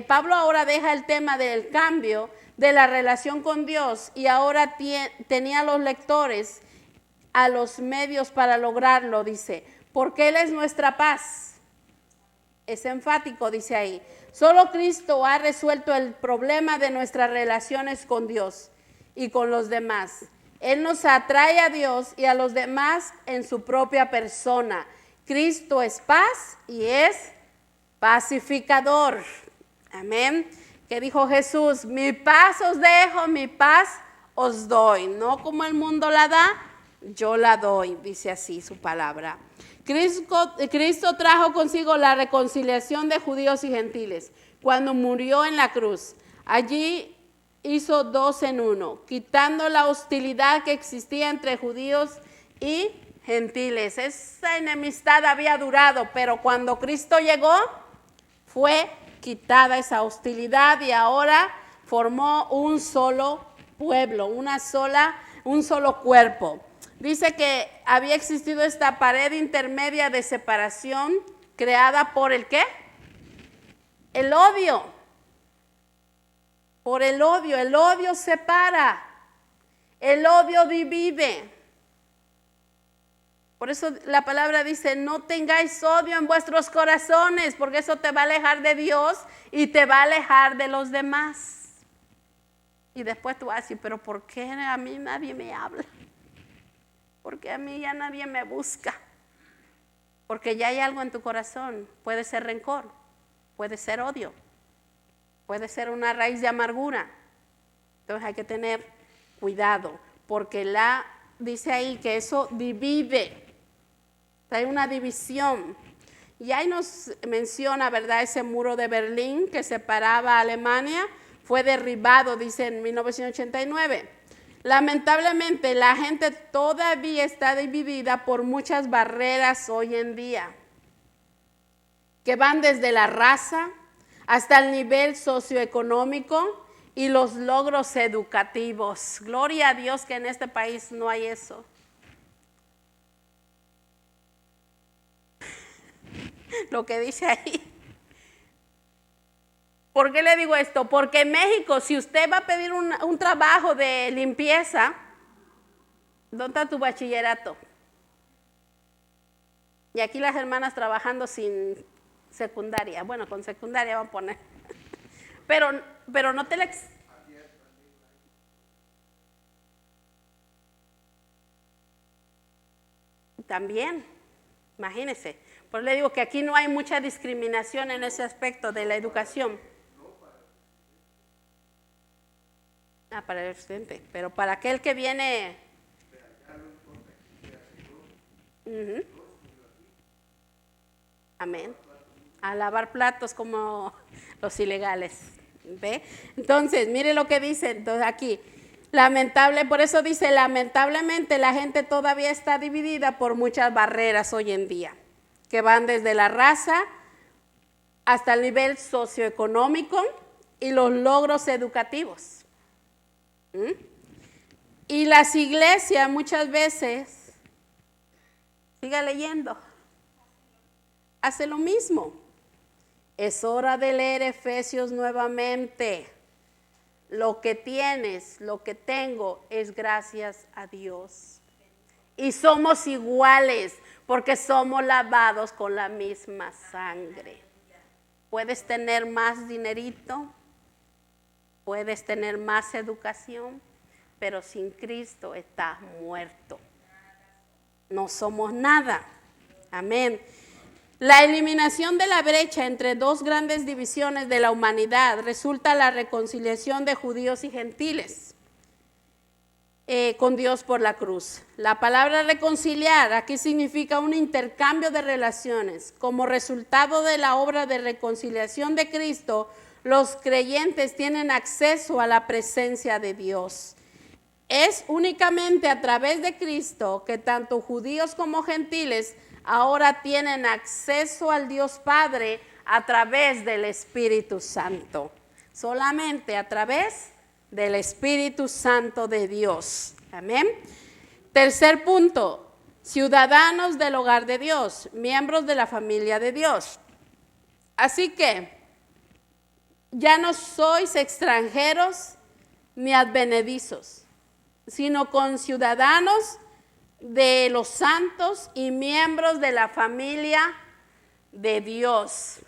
Pablo ahora deja el tema del cambio de la relación con Dios y ahora tenía a los lectores a los medios para lograrlo, dice, porque Él es nuestra paz. Es enfático, dice ahí. Solo Cristo ha resuelto el problema de nuestras relaciones con Dios y con los demás. Él nos atrae a Dios y a los demás en su propia persona. Cristo es paz y es pacificador. Amén. Que dijo Jesús, mi paz os dejo, mi paz os doy. No como el mundo la da, yo la doy, dice así su palabra. Cristo trajo consigo la reconciliación de judíos y gentiles cuando murió en la cruz. Allí hizo dos en uno, quitando la hostilidad que existía entre judíos y gentiles. Esa enemistad había durado, pero cuando Cristo llegó, fue quitada esa hostilidad y ahora formó un solo pueblo, un solo cuerpo. Dice que había existido esta pared intermedia de separación creada por ¿el qué? El odio. Por el odio separa, el odio divide. Por eso la palabra dice, no tengáis odio en vuestros corazones, porque eso te va a alejar de Dios y te va a alejar de los demás. Y después tú vas a decir, pero ¿por qué a mí nadie me habla? ¿Por qué a mí ya nadie me busca? Porque ya hay algo en tu corazón. Puede ser rencor, puede ser odio, puede ser una raíz de amargura. Entonces hay que tener cuidado, porque dice ahí que eso divide. Hay una división. Y ahí nos menciona, ¿verdad? Ese muro de Berlín que separaba a Alemania fue derribado, dice, en 1989. Lamentablemente, la gente todavía está dividida por muchas barreras hoy en día, que van desde la raza hasta el nivel socioeconómico y los logros educativos. Gloria a Dios que en este país no hay eso. Lo que dice ahí. ¿Por qué le digo esto? Porque en México, si usted va a pedir un trabajo de limpieza, ¿dónde está tu bachillerato? Y aquí las hermanas trabajando sin secundaria. Bueno, con secundaria van a poner. Pero no te le... También, imagínense. Pues le digo que aquí no hay mucha discriminación en ese aspecto de la educación. Para el estudiante, pero para aquel que viene... Amén. A lavar platos como los ilegales. ¿Ve? Entonces, mire lo que dice entonces aquí. Por eso dice, lamentablemente la gente todavía está dividida por muchas barreras hoy en día, que van desde la raza hasta el nivel socioeconómico y los logros educativos. Y las iglesias muchas veces, siga leyendo, hace lo mismo. Es hora de leer Efesios nuevamente. Lo que tienes, lo que tengo es gracias a Dios. Y somos iguales porque somos lavados con la misma sangre. Puedes tener más dinerito, puedes tener más educación, pero sin Cristo estás muerto. No somos nada. Amén. La eliminación de la brecha entre dos grandes divisiones de la humanidad resulta la reconciliación de judíos y gentiles con Dios por la cruz. La palabra reconciliar aquí significa un intercambio de relaciones. Como resultado de la obra de reconciliación de Cristo, los creyentes tienen acceso a la presencia de Dios. Es únicamente a través de Cristo que tanto judíos como gentiles ahora tienen acceso al Dios Padre a través del Espíritu Santo. Solamente a través del Espíritu Santo de Dios. Amén. Tercer punto, ciudadanos del hogar de Dios, miembros de la familia de Dios. Así que ya no sois extranjeros ni advenedizos, sino conciudadanos de los santos y miembros de la familia de Dios.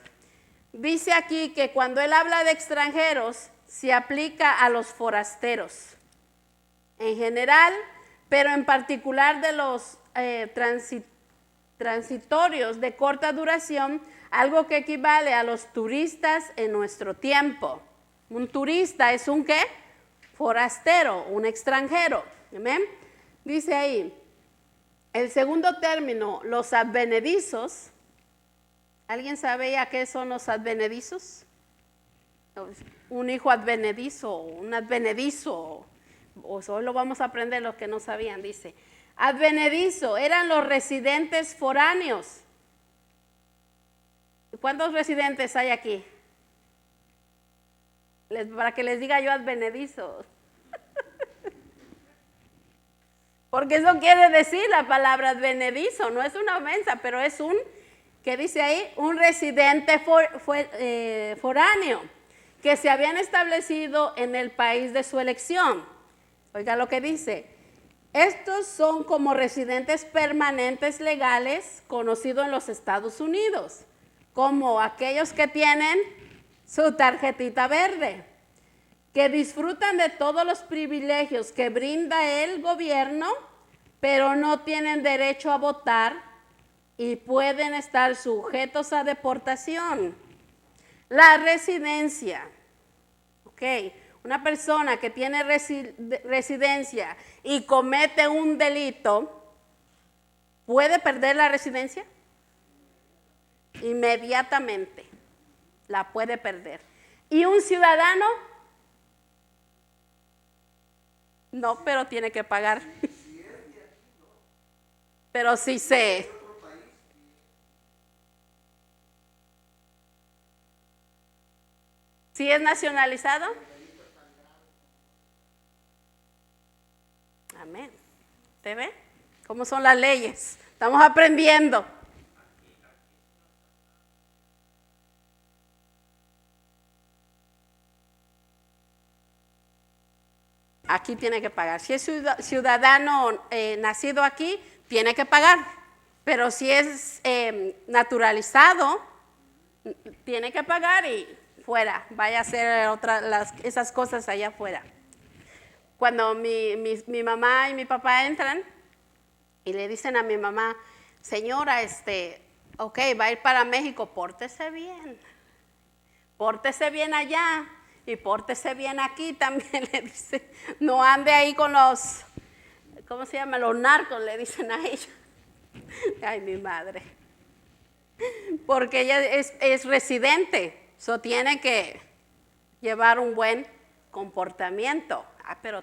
Dice aquí que cuando él habla de extranjeros, se aplica a los forasteros en general, pero en particular de los transitorios de corta duración, algo que equivale a los turistas en nuestro tiempo. Un turista es un ¿qué? Forastero, un extranjero. ¿Amén? Dice ahí, el segundo término, los advenedizos. ¿Alguien sabía qué son los advenedizos? Un hijo advenedizo, un advenedizo. Hoy lo vamos a aprender los que no sabían, dice. Advenedizo, eran los residentes foráneos. ¿Cuántos residentes hay aquí? Para que les diga yo advenedizos. Porque eso quiere decir la palabra advenedizo, no es una ofensa, pero es un, ¿qué dice ahí? Un residente foráneo, que se habían establecido en el país de su elección. Oiga lo que dice. Estos son como residentes permanentes legales conocidos en los Estados Unidos, como aquellos que tienen su tarjetita verde, que disfrutan de todos los privilegios que brinda el gobierno, pero no tienen derecho a votar y pueden estar sujetos a deportación. La residencia, ok, una persona que tiene residencia y comete un delito, ¿puede perder la residencia? Inmediatamente la puede perder. ¿Y un ciudadano? No, pero tiene que pagar. Pero sí sé. ¿Sí es nacionalizado? Amén. ¿Te ve? ¿Cómo son las leyes? Estamos aprendiendo. Aquí tiene que pagar. Si es ciudadano nacido aquí, tiene que pagar. Pero si es naturalizado, tiene que pagar y fuera. Vaya a hacer esas cosas allá afuera. Cuando mi mamá y mi papá entran y le dicen a mi mamá, señora, ok, va a ir para México, pórtese bien. Pórtese bien allá. Y pórtese bien aquí también, le dice. No ande ahí con los, ¿cómo se llama? Los narcos, le dicen a ella. Ay, mi madre. Porque ella es residente, tiene que llevar un buen comportamiento. Ah, pero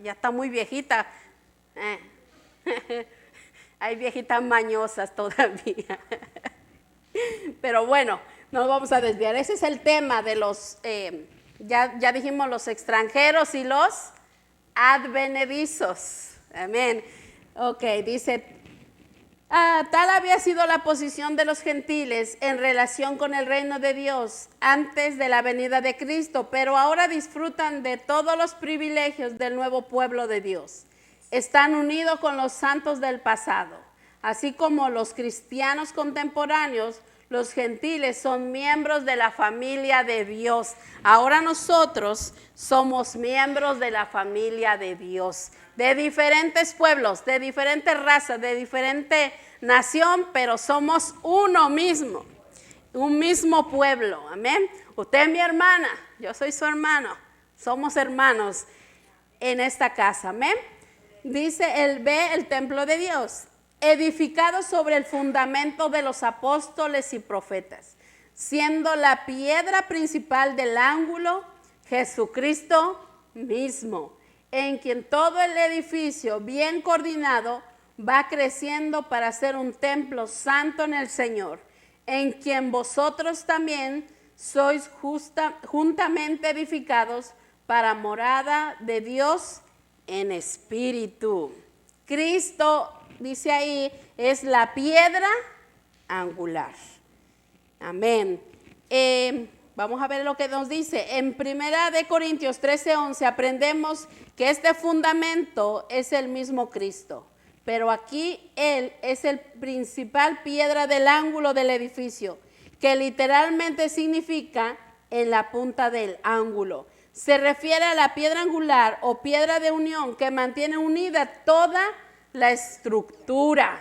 ya está muy viejita. Hay viejitas mañosas todavía. Pero bueno, no vamos a desviar. Ese es el tema de los, ya dijimos, los extranjeros y los advenedizos. Amén. Ok, dice, tal había sido la posición de los gentiles en relación con el reino de Dios antes de la venida de Cristo, pero ahora disfrutan de todos los privilegios del nuevo pueblo de Dios. Están unidos con los santos del pasado. Así como los cristianos contemporáneos, los gentiles son miembros de la familia de Dios. Ahora nosotros somos miembros de la familia de Dios, de diferentes pueblos, de diferentes razas, de diferente nación, pero somos uno mismo, un mismo pueblo. Amén. Usted es mi hermana, yo soy su hermano, somos hermanos en esta casa. Amén. Dice, él ve el templo de Dios, edificado sobre el fundamento de los apóstoles y profetas, siendo la piedra principal del ángulo Jesucristo mismo, en quien todo el edificio bien coordinado va creciendo para ser un templo santo en el Señor, en quien vosotros también sois juntamente edificados para morada de Dios en espíritu. Cristo, dice ahí, es la piedra angular. Amén. Vamos a ver lo que nos dice. En 1 Corintios 13:11 aprendemos que este fundamento es el mismo Cristo. Pero aquí Él es el principal piedra del ángulo del edificio, que literalmente significa en la punta del ángulo. Se refiere a la piedra angular o piedra de unión que mantiene unida toda la estructura.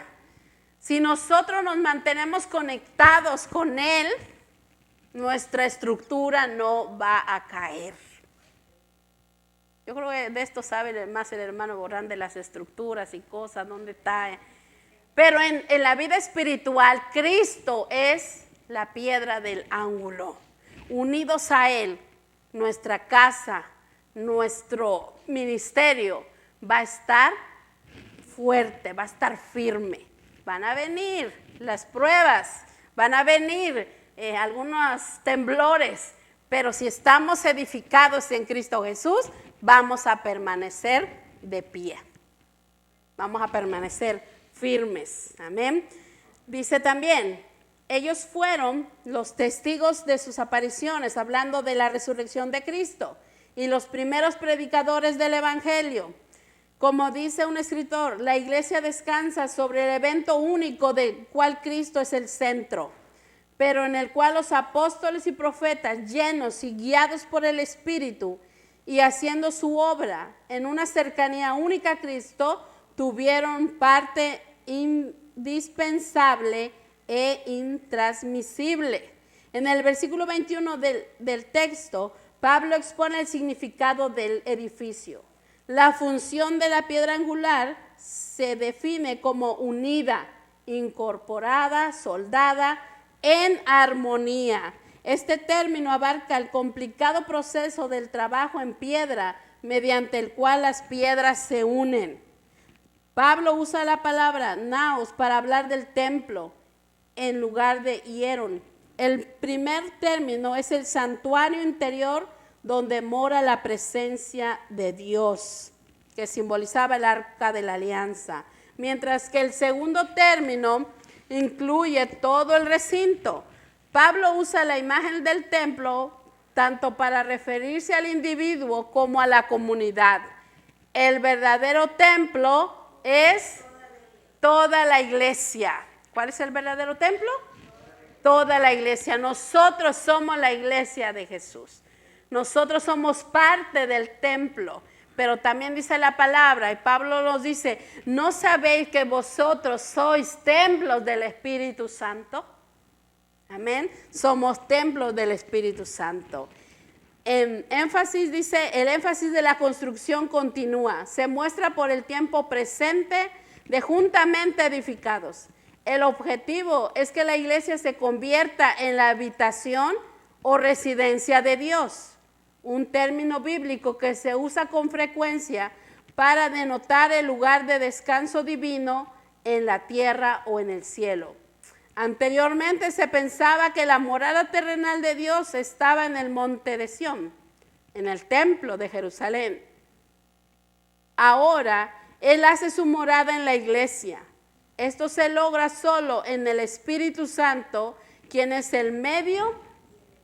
Si nosotros nos mantenemos conectados con Él, nuestra estructura no va a caer. Yo creo que de esto sabe más el hermano Borrán, de las estructuras y cosas, dónde está. Pero en la vida espiritual, Cristo es la piedra del ángulo. Unidos a Él, nuestra casa, nuestro ministerio va a estar fuerte, va a estar firme. Van a venir las pruebas, van a venir algunos temblores, pero si estamos edificados en Cristo Jesús, vamos a permanecer de pie. Vamos a permanecer firmes. Amén. Dice también, ellos fueron los testigos de sus apariciones, hablando de la resurrección de Cristo, y los primeros predicadores del Evangelio. Como dice un escritor, la iglesia descansa sobre el evento único del cual Cristo es el centro, pero en el cual los apóstoles y profetas, llenos y guiados por el Espíritu y haciendo su obra en una cercanía única a Cristo, tuvieron parte indispensable e intransmisible. En el versículo 21 del texto, Pablo expone el significado del edificio. La función de la piedra angular se define como unida, incorporada, soldada, en armonía. Este término abarca el complicado proceso del trabajo en piedra, mediante el cual las piedras se unen. Pablo usa la palabra naos para hablar del templo en lugar de hieron. El primer término es el santuario interior donde mora la presencia de Dios, que simbolizaba el arca de la alianza, mientras que el segundo término incluye todo el recinto. Pablo usa la imagen del templo tanto para referirse al individuo como a la comunidad. El verdadero templo es toda la iglesia. ¿Cuál es el verdadero templo? Toda la iglesia. Nosotros somos la iglesia de Jesús. Nosotros somos parte del templo, pero también dice la palabra, y Pablo nos dice, ¿no sabéis que vosotros sois templos del Espíritu Santo? Amén. Somos templos del Espíritu Santo. El énfasis de la construcción continúa, se muestra por el tiempo presente de juntamente edificados. El objetivo es que la iglesia se convierta en la habitación o residencia de Dios, un término bíblico que se usa con frecuencia para denotar el lugar de descanso divino en la tierra o en el cielo. Anteriormente se pensaba que la morada terrenal de Dios estaba en el monte de Sión, en el templo de Jerusalén. Ahora Él hace su morada en la iglesia. Esto se logra solo en el Espíritu Santo, quien es el medio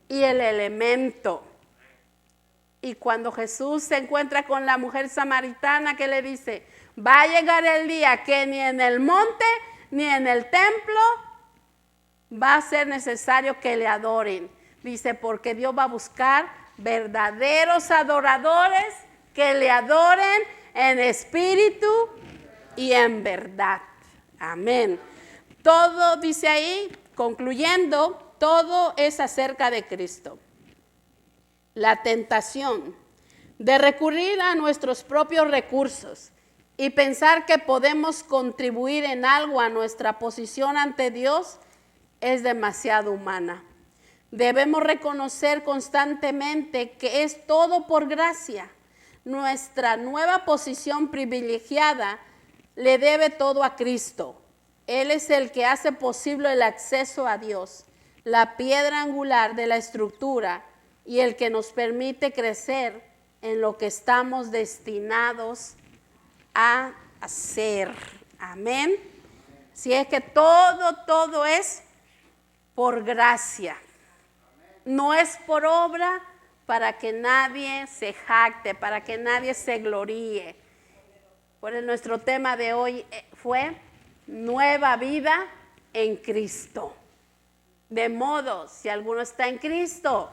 y el elemento. Y cuando Jesús se encuentra con la mujer samaritana, que le dice, va a llegar el día que ni en el monte ni en el templo va a ser necesario que le adoren. Dice, porque Dios va a buscar verdaderos adoradores que le adoren en espíritu y en verdad. Amén. Todo, dice ahí, concluyendo, todo es acerca de Cristo. La tentación de recurrir a nuestros propios recursos y pensar que podemos contribuir en algo a nuestra posición ante Dios es demasiado humana. Debemos reconocer constantemente que es todo por gracia. Nuestra nueva posición privilegiada le debe todo a Cristo. Él es el que hace posible el acceso a Dios, la piedra angular de la estructura y el que nos permite crecer en lo que estamos destinados a hacer. Amén. Si es que todo es por gracia. No es por obra para que nadie se jacte, para que nadie se gloríe. Por eso nuestro tema de hoy fue nueva vida en Cristo. De modo, si alguno está en Cristo,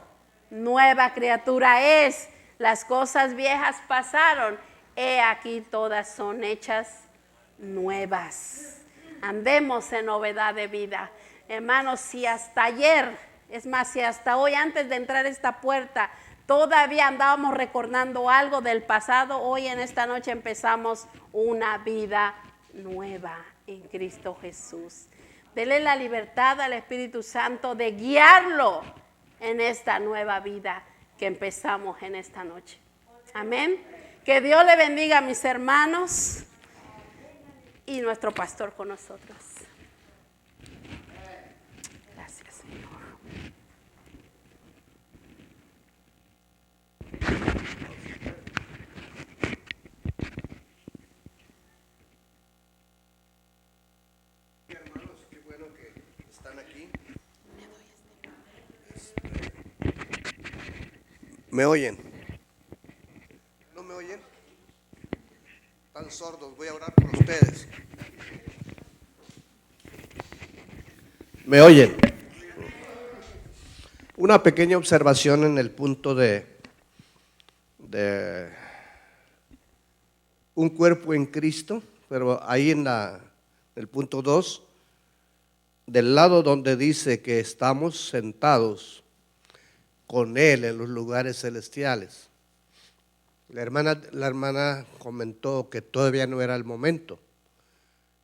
nueva criatura es. Las cosas viejas pasaron, he aquí todas son hechas nuevas. Andemos en novedad de vida. Hermanos, si hasta ayer, es más, si hasta hoy antes de entrar a esta puerta todavía andábamos recordando algo del pasado, hoy en esta noche empezamos una vida nueva en Cristo Jesús. Dele la libertad al Espíritu Santo de guiarlo en esta nueva vida que empezamos en esta noche. Amén. Que Dios le bendiga a mis hermanos y nuestro pastor con nosotros. Gracias. Hermanos, qué bueno que están aquí. ¿Me oyen? ¿No me oyen? Están sordos, voy a orar por ustedes. ¿Me oyen? Una pequeña observación en el punto de un cuerpo en Cristo, pero ahí en el punto 2, del lado donde dice que estamos sentados con Él en los lugares celestiales. La hermana comentó que todavía no era el momento.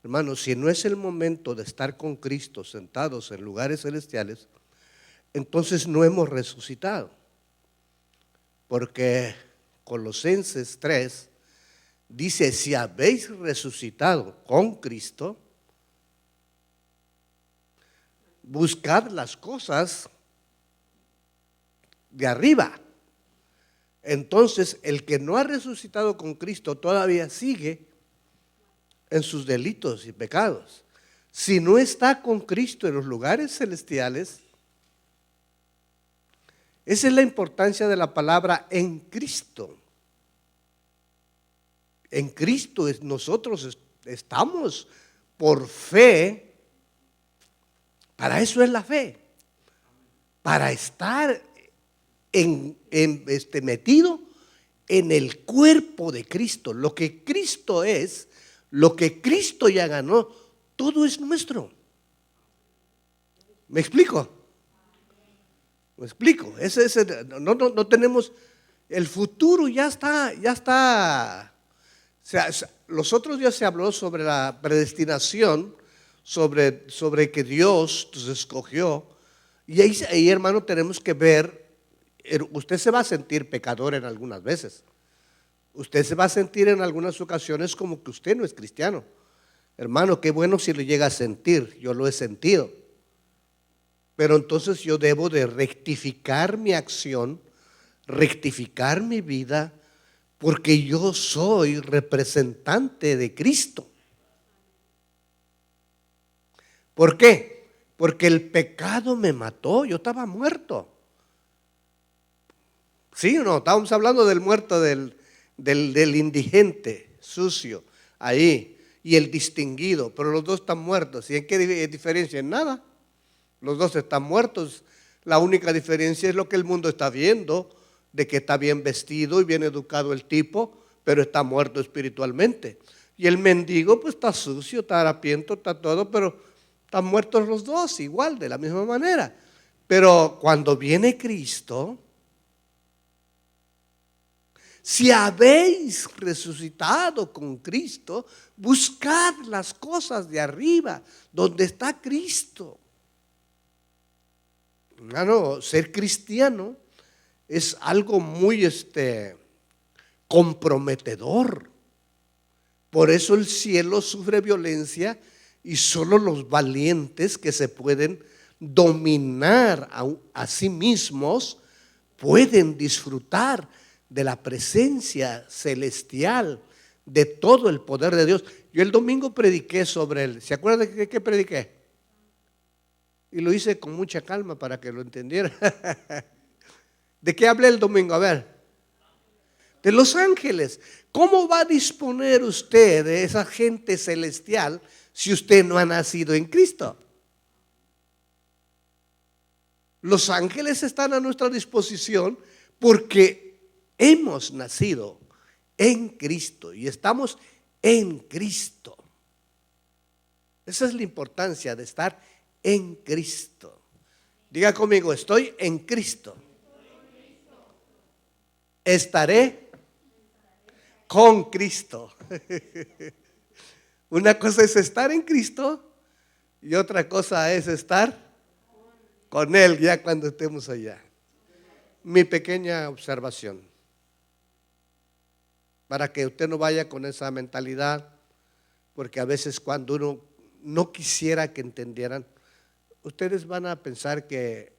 Hermanos, si no es el momento de estar con Cristo sentados en lugares celestiales, entonces no hemos resucitado. Porque Colosenses 3 dice, si habéis resucitado con Cristo, buscad las cosas de arriba. Entonces, el que no ha resucitado con Cristo todavía sigue en sus delitos y pecados. Si no está con Cristo en los lugares celestiales, esa es la importancia de la palabra en Cristo. En Cristo nosotros estamos por fe. Para eso es la fe. Para estar metido en el cuerpo de Cristo. Lo que Cristo es, lo que Cristo ya ganó, todo es nuestro. ¿Me explico? ¿Me explico? No tenemos, el futuro ya está. O sea, los otros días se habló sobre la predestinación, sobre que Dios nos escogió. Y ahí, hermano, tenemos que ver, usted se va a sentir pecador en algunas veces. Usted se va a sentir en algunas ocasiones como que usted no es cristiano. Hermano, qué bueno si lo llega a sentir, yo lo he sentido. Pero entonces yo debo de rectificar mi acción, rectificar mi vida, porque yo soy representante de Cristo. ¿Por qué? Porque el pecado me mató, yo estaba muerto. ¿Sí o no? Estábamos hablando del muerto, del indigente, sucio, ahí, y el distinguido, pero los dos están muertos. ¿Y en qué diferencia? En nada. Los dos están muertos. La única diferencia es lo que el mundo está viendo, de que está bien vestido y bien educado el tipo, pero está muerto espiritualmente. Y el mendigo pues está sucio, está harapiento, está todo, pero están muertos los dos igual, de la misma manera. Pero cuando viene Cristo, si habéis resucitado con Cristo, buscad las cosas de arriba, donde está Cristo. Hermano, ser cristiano es algo muy comprometedor. Por eso el cielo sufre violencia y solo los valientes que se pueden dominar a sí mismos pueden disfrutar de la presencia celestial, de todo el poder de Dios. Yo el domingo prediqué sobre él. ¿Se acuerdan de qué prediqué? Y lo hice con mucha calma para que lo entendiera. ¿De qué hablé el domingo? A ver. De los ángeles. ¿Cómo va a disponer usted de esa gente celestial si usted no ha nacido en Cristo? Los ángeles están a nuestra disposición porque hemos nacido en Cristo y estamos en Cristo. Esa es la importancia de estar en Cristo. Diga conmigo, estoy en Cristo. Estaré con Cristo. Una cosa es estar en Cristo y otra cosa es estar con Él ya cuando estemos allá. Mi pequeña observación, para que usted no vaya con esa mentalidad, porque a veces cuando uno no quisiera que entendieran, ustedes van a pensar que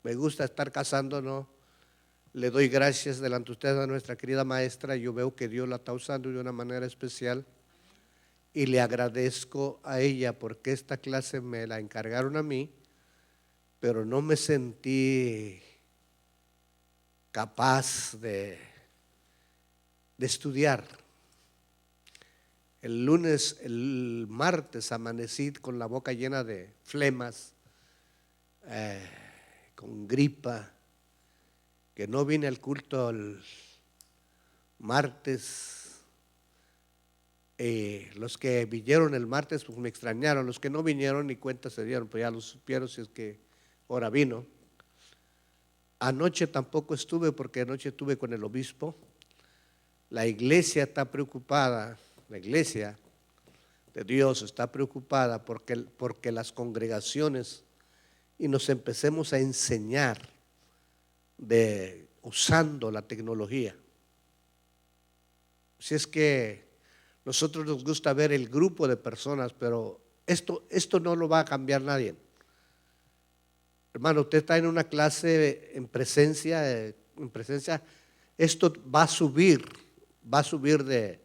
me gusta estar cazando, ¿no? Le doy gracias delante de ustedes a nuestra querida maestra. Yo veo que Dios la está usando de una manera especial y le agradezco a ella porque esta clase me la encargaron a mí, pero no me sentí capaz de estudiar. El martes amanecí con la boca llena de flemas, con gripa, que no vine al culto el martes. Los que vinieron el martes pues me extrañaron, los que no vinieron ni cuenta se dieron, pues ya lo supieron si es que ahora vino. Anoche tampoco estuve porque anoche estuve con el obispo. La iglesia está preocupada, la iglesia de Dios está preocupada porque las congregaciones y nos empecemos a enseñar usando la tecnología. Si es que nosotros nos gusta ver el grupo de personas, pero esto no lo va a cambiar nadie. Hermano, usted está en una clase en presencia, esto va a subir de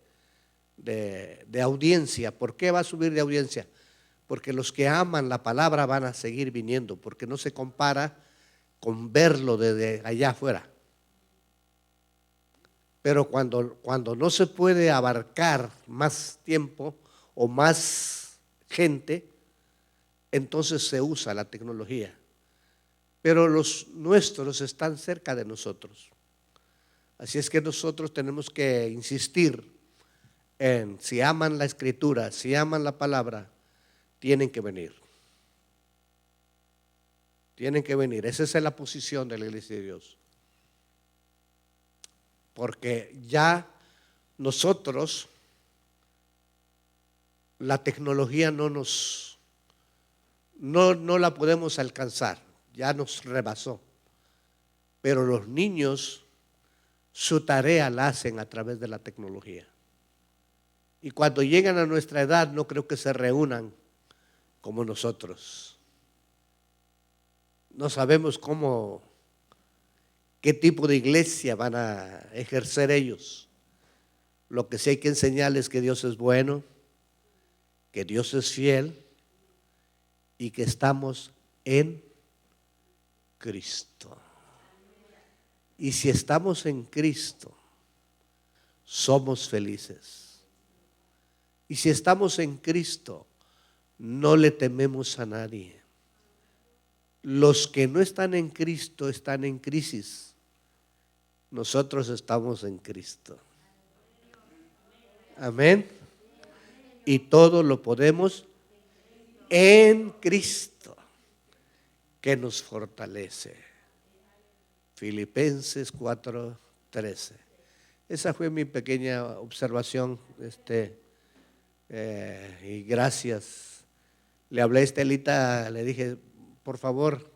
audiencia. ¿Por qué va a subir de audiencia? Porque los que aman la palabra van a seguir viniendo, porque no se compara con verlo desde allá afuera. Pero cuando no se puede abarcar más tiempo o más gente, entonces se usa la tecnología. Pero los nuestros están cerca de nosotros. Así es que nosotros tenemos que insistir en, si aman la escritura, si aman la palabra, tienen que venir. Tienen que venir. Esa es la posición de la iglesia de Dios. Porque ya nosotros, la tecnología no la podemos alcanzar, ya nos rebasó. Pero los niños, su tarea la hacen a través de la tecnología. Y cuando llegan a nuestra edad, no creo que se reúnan como nosotros. No sabemos qué tipo de iglesia van a ejercer ellos. Lo que sí hay que enseñarles es que Dios es bueno, que Dios es fiel y que estamos en Cristo. Y si estamos en Cristo, somos felices. Y si estamos en Cristo, no le tememos a nadie. Los que no están en Cristo están en crisis. Nosotros estamos en Cristo. Amén. Y todo lo podemos en Cristo, que nos fortalece. Filipenses 4:13. Esa fue mi pequeña observación. Y gracias. Le hablé a Estelita, le dije, por favor,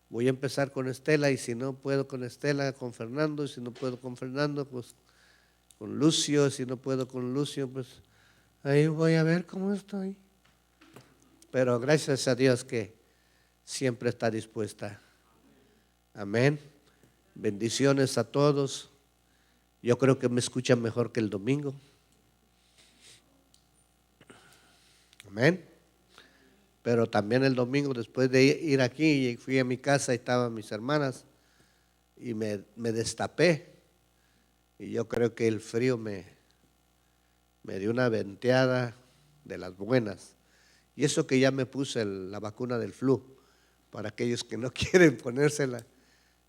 voy a empezar con Estela, y si no puedo con Estela, con Fernando, y si no puedo con Fernando, pues con Lucio, si no puedo con Lucio, pues ahí voy a ver cómo estoy. Pero gracias a Dios que siempre está dispuesta. Amén. Bendiciones a todos. Yo creo que me escuchan mejor que el domingo. Amén. Pero también el domingo, después de ir aquí, fui a mi casa y estaban mis hermanas y me destapé. Y yo creo que el frío me dio una venteada de las buenas. Y eso que ya me puse la vacuna del flu. Para aquellos que no quieren ponérsela,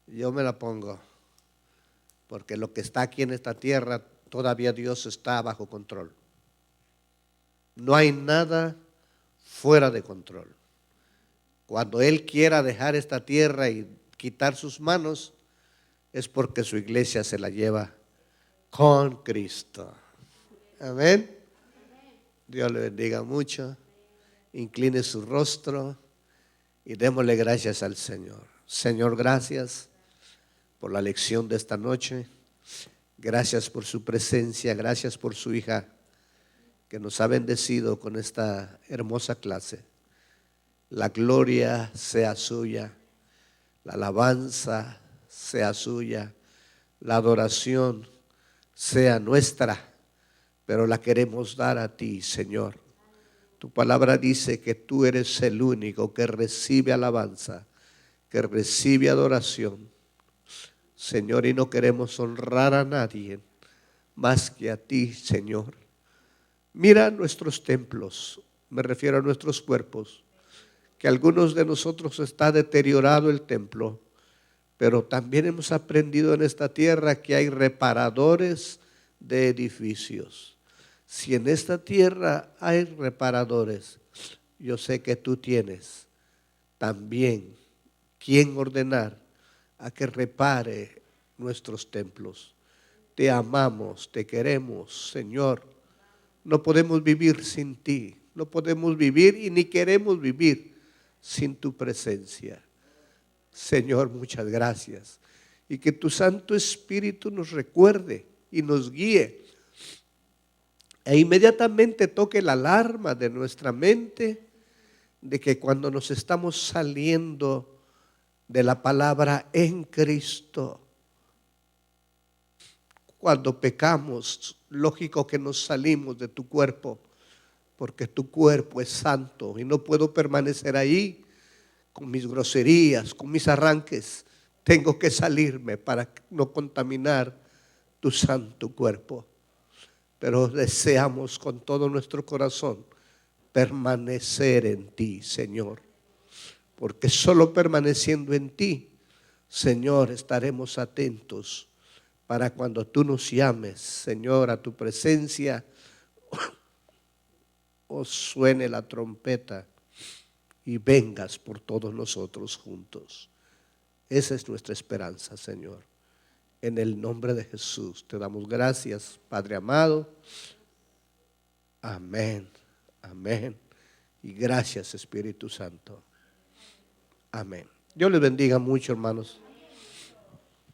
yo me la pongo. Porque lo que está aquí en esta tierra, todavía Dios está bajo control. No hay nada fuera de control. Cuando Él quiera dejar esta tierra y quitar sus manos, es porque su iglesia se la lleva con Cristo. Amén. Dios le bendiga mucho. Incline su rostro y démosle gracias al Señor. Señor, gracias por la lección de esta noche. Gracias por su presencia. Gracias por su hija que nos ha bendecido con esta hermosa clase. La gloria sea suya, la alabanza sea suya, la adoración sea nuestra, pero la queremos dar a ti, Señor. Tu palabra dice que tú eres el único que recibe alabanza, que recibe adoración, Señor, y no queremos honrar a nadie más que a ti, Señor. Mira nuestros templos, me refiero a nuestros cuerpos, que algunos de nosotros está deteriorado el templo, pero también hemos aprendido en esta tierra que hay reparadores de edificios. Si en esta tierra hay reparadores, yo sé que tú tienes también quien ordenar a que repare nuestros templos. Te amamos, te queremos, Señor. No podemos vivir sin ti, no podemos vivir y ni queremos vivir sin tu presencia. Señor, muchas gracias. Y que tu Santo Espíritu nos recuerde y nos guíe. E inmediatamente toque la alarma de nuestra mente de que cuando nos estamos saliendo de la palabra en Cristo, cuando pecamos, lógico que nos salimos de tu cuerpo, porque tu cuerpo es santo y no puedo permanecer ahí con mis groserías, con mis arranques. Tengo que salirme para no contaminar tu santo cuerpo. Pero deseamos con todo nuestro corazón permanecer en ti, Señor. Porque solo permaneciendo en ti, Señor, estaremos atentos para cuando tú nos llames, Señor, a tu presencia, o suene la trompeta y vengas por todos nosotros juntos. Esa es nuestra esperanza, Señor. En el nombre de Jesús te damos gracias, Padre amado. Amén, amén. Y gracias, Espíritu Santo. Amén. Dios les bendiga mucho, hermanos.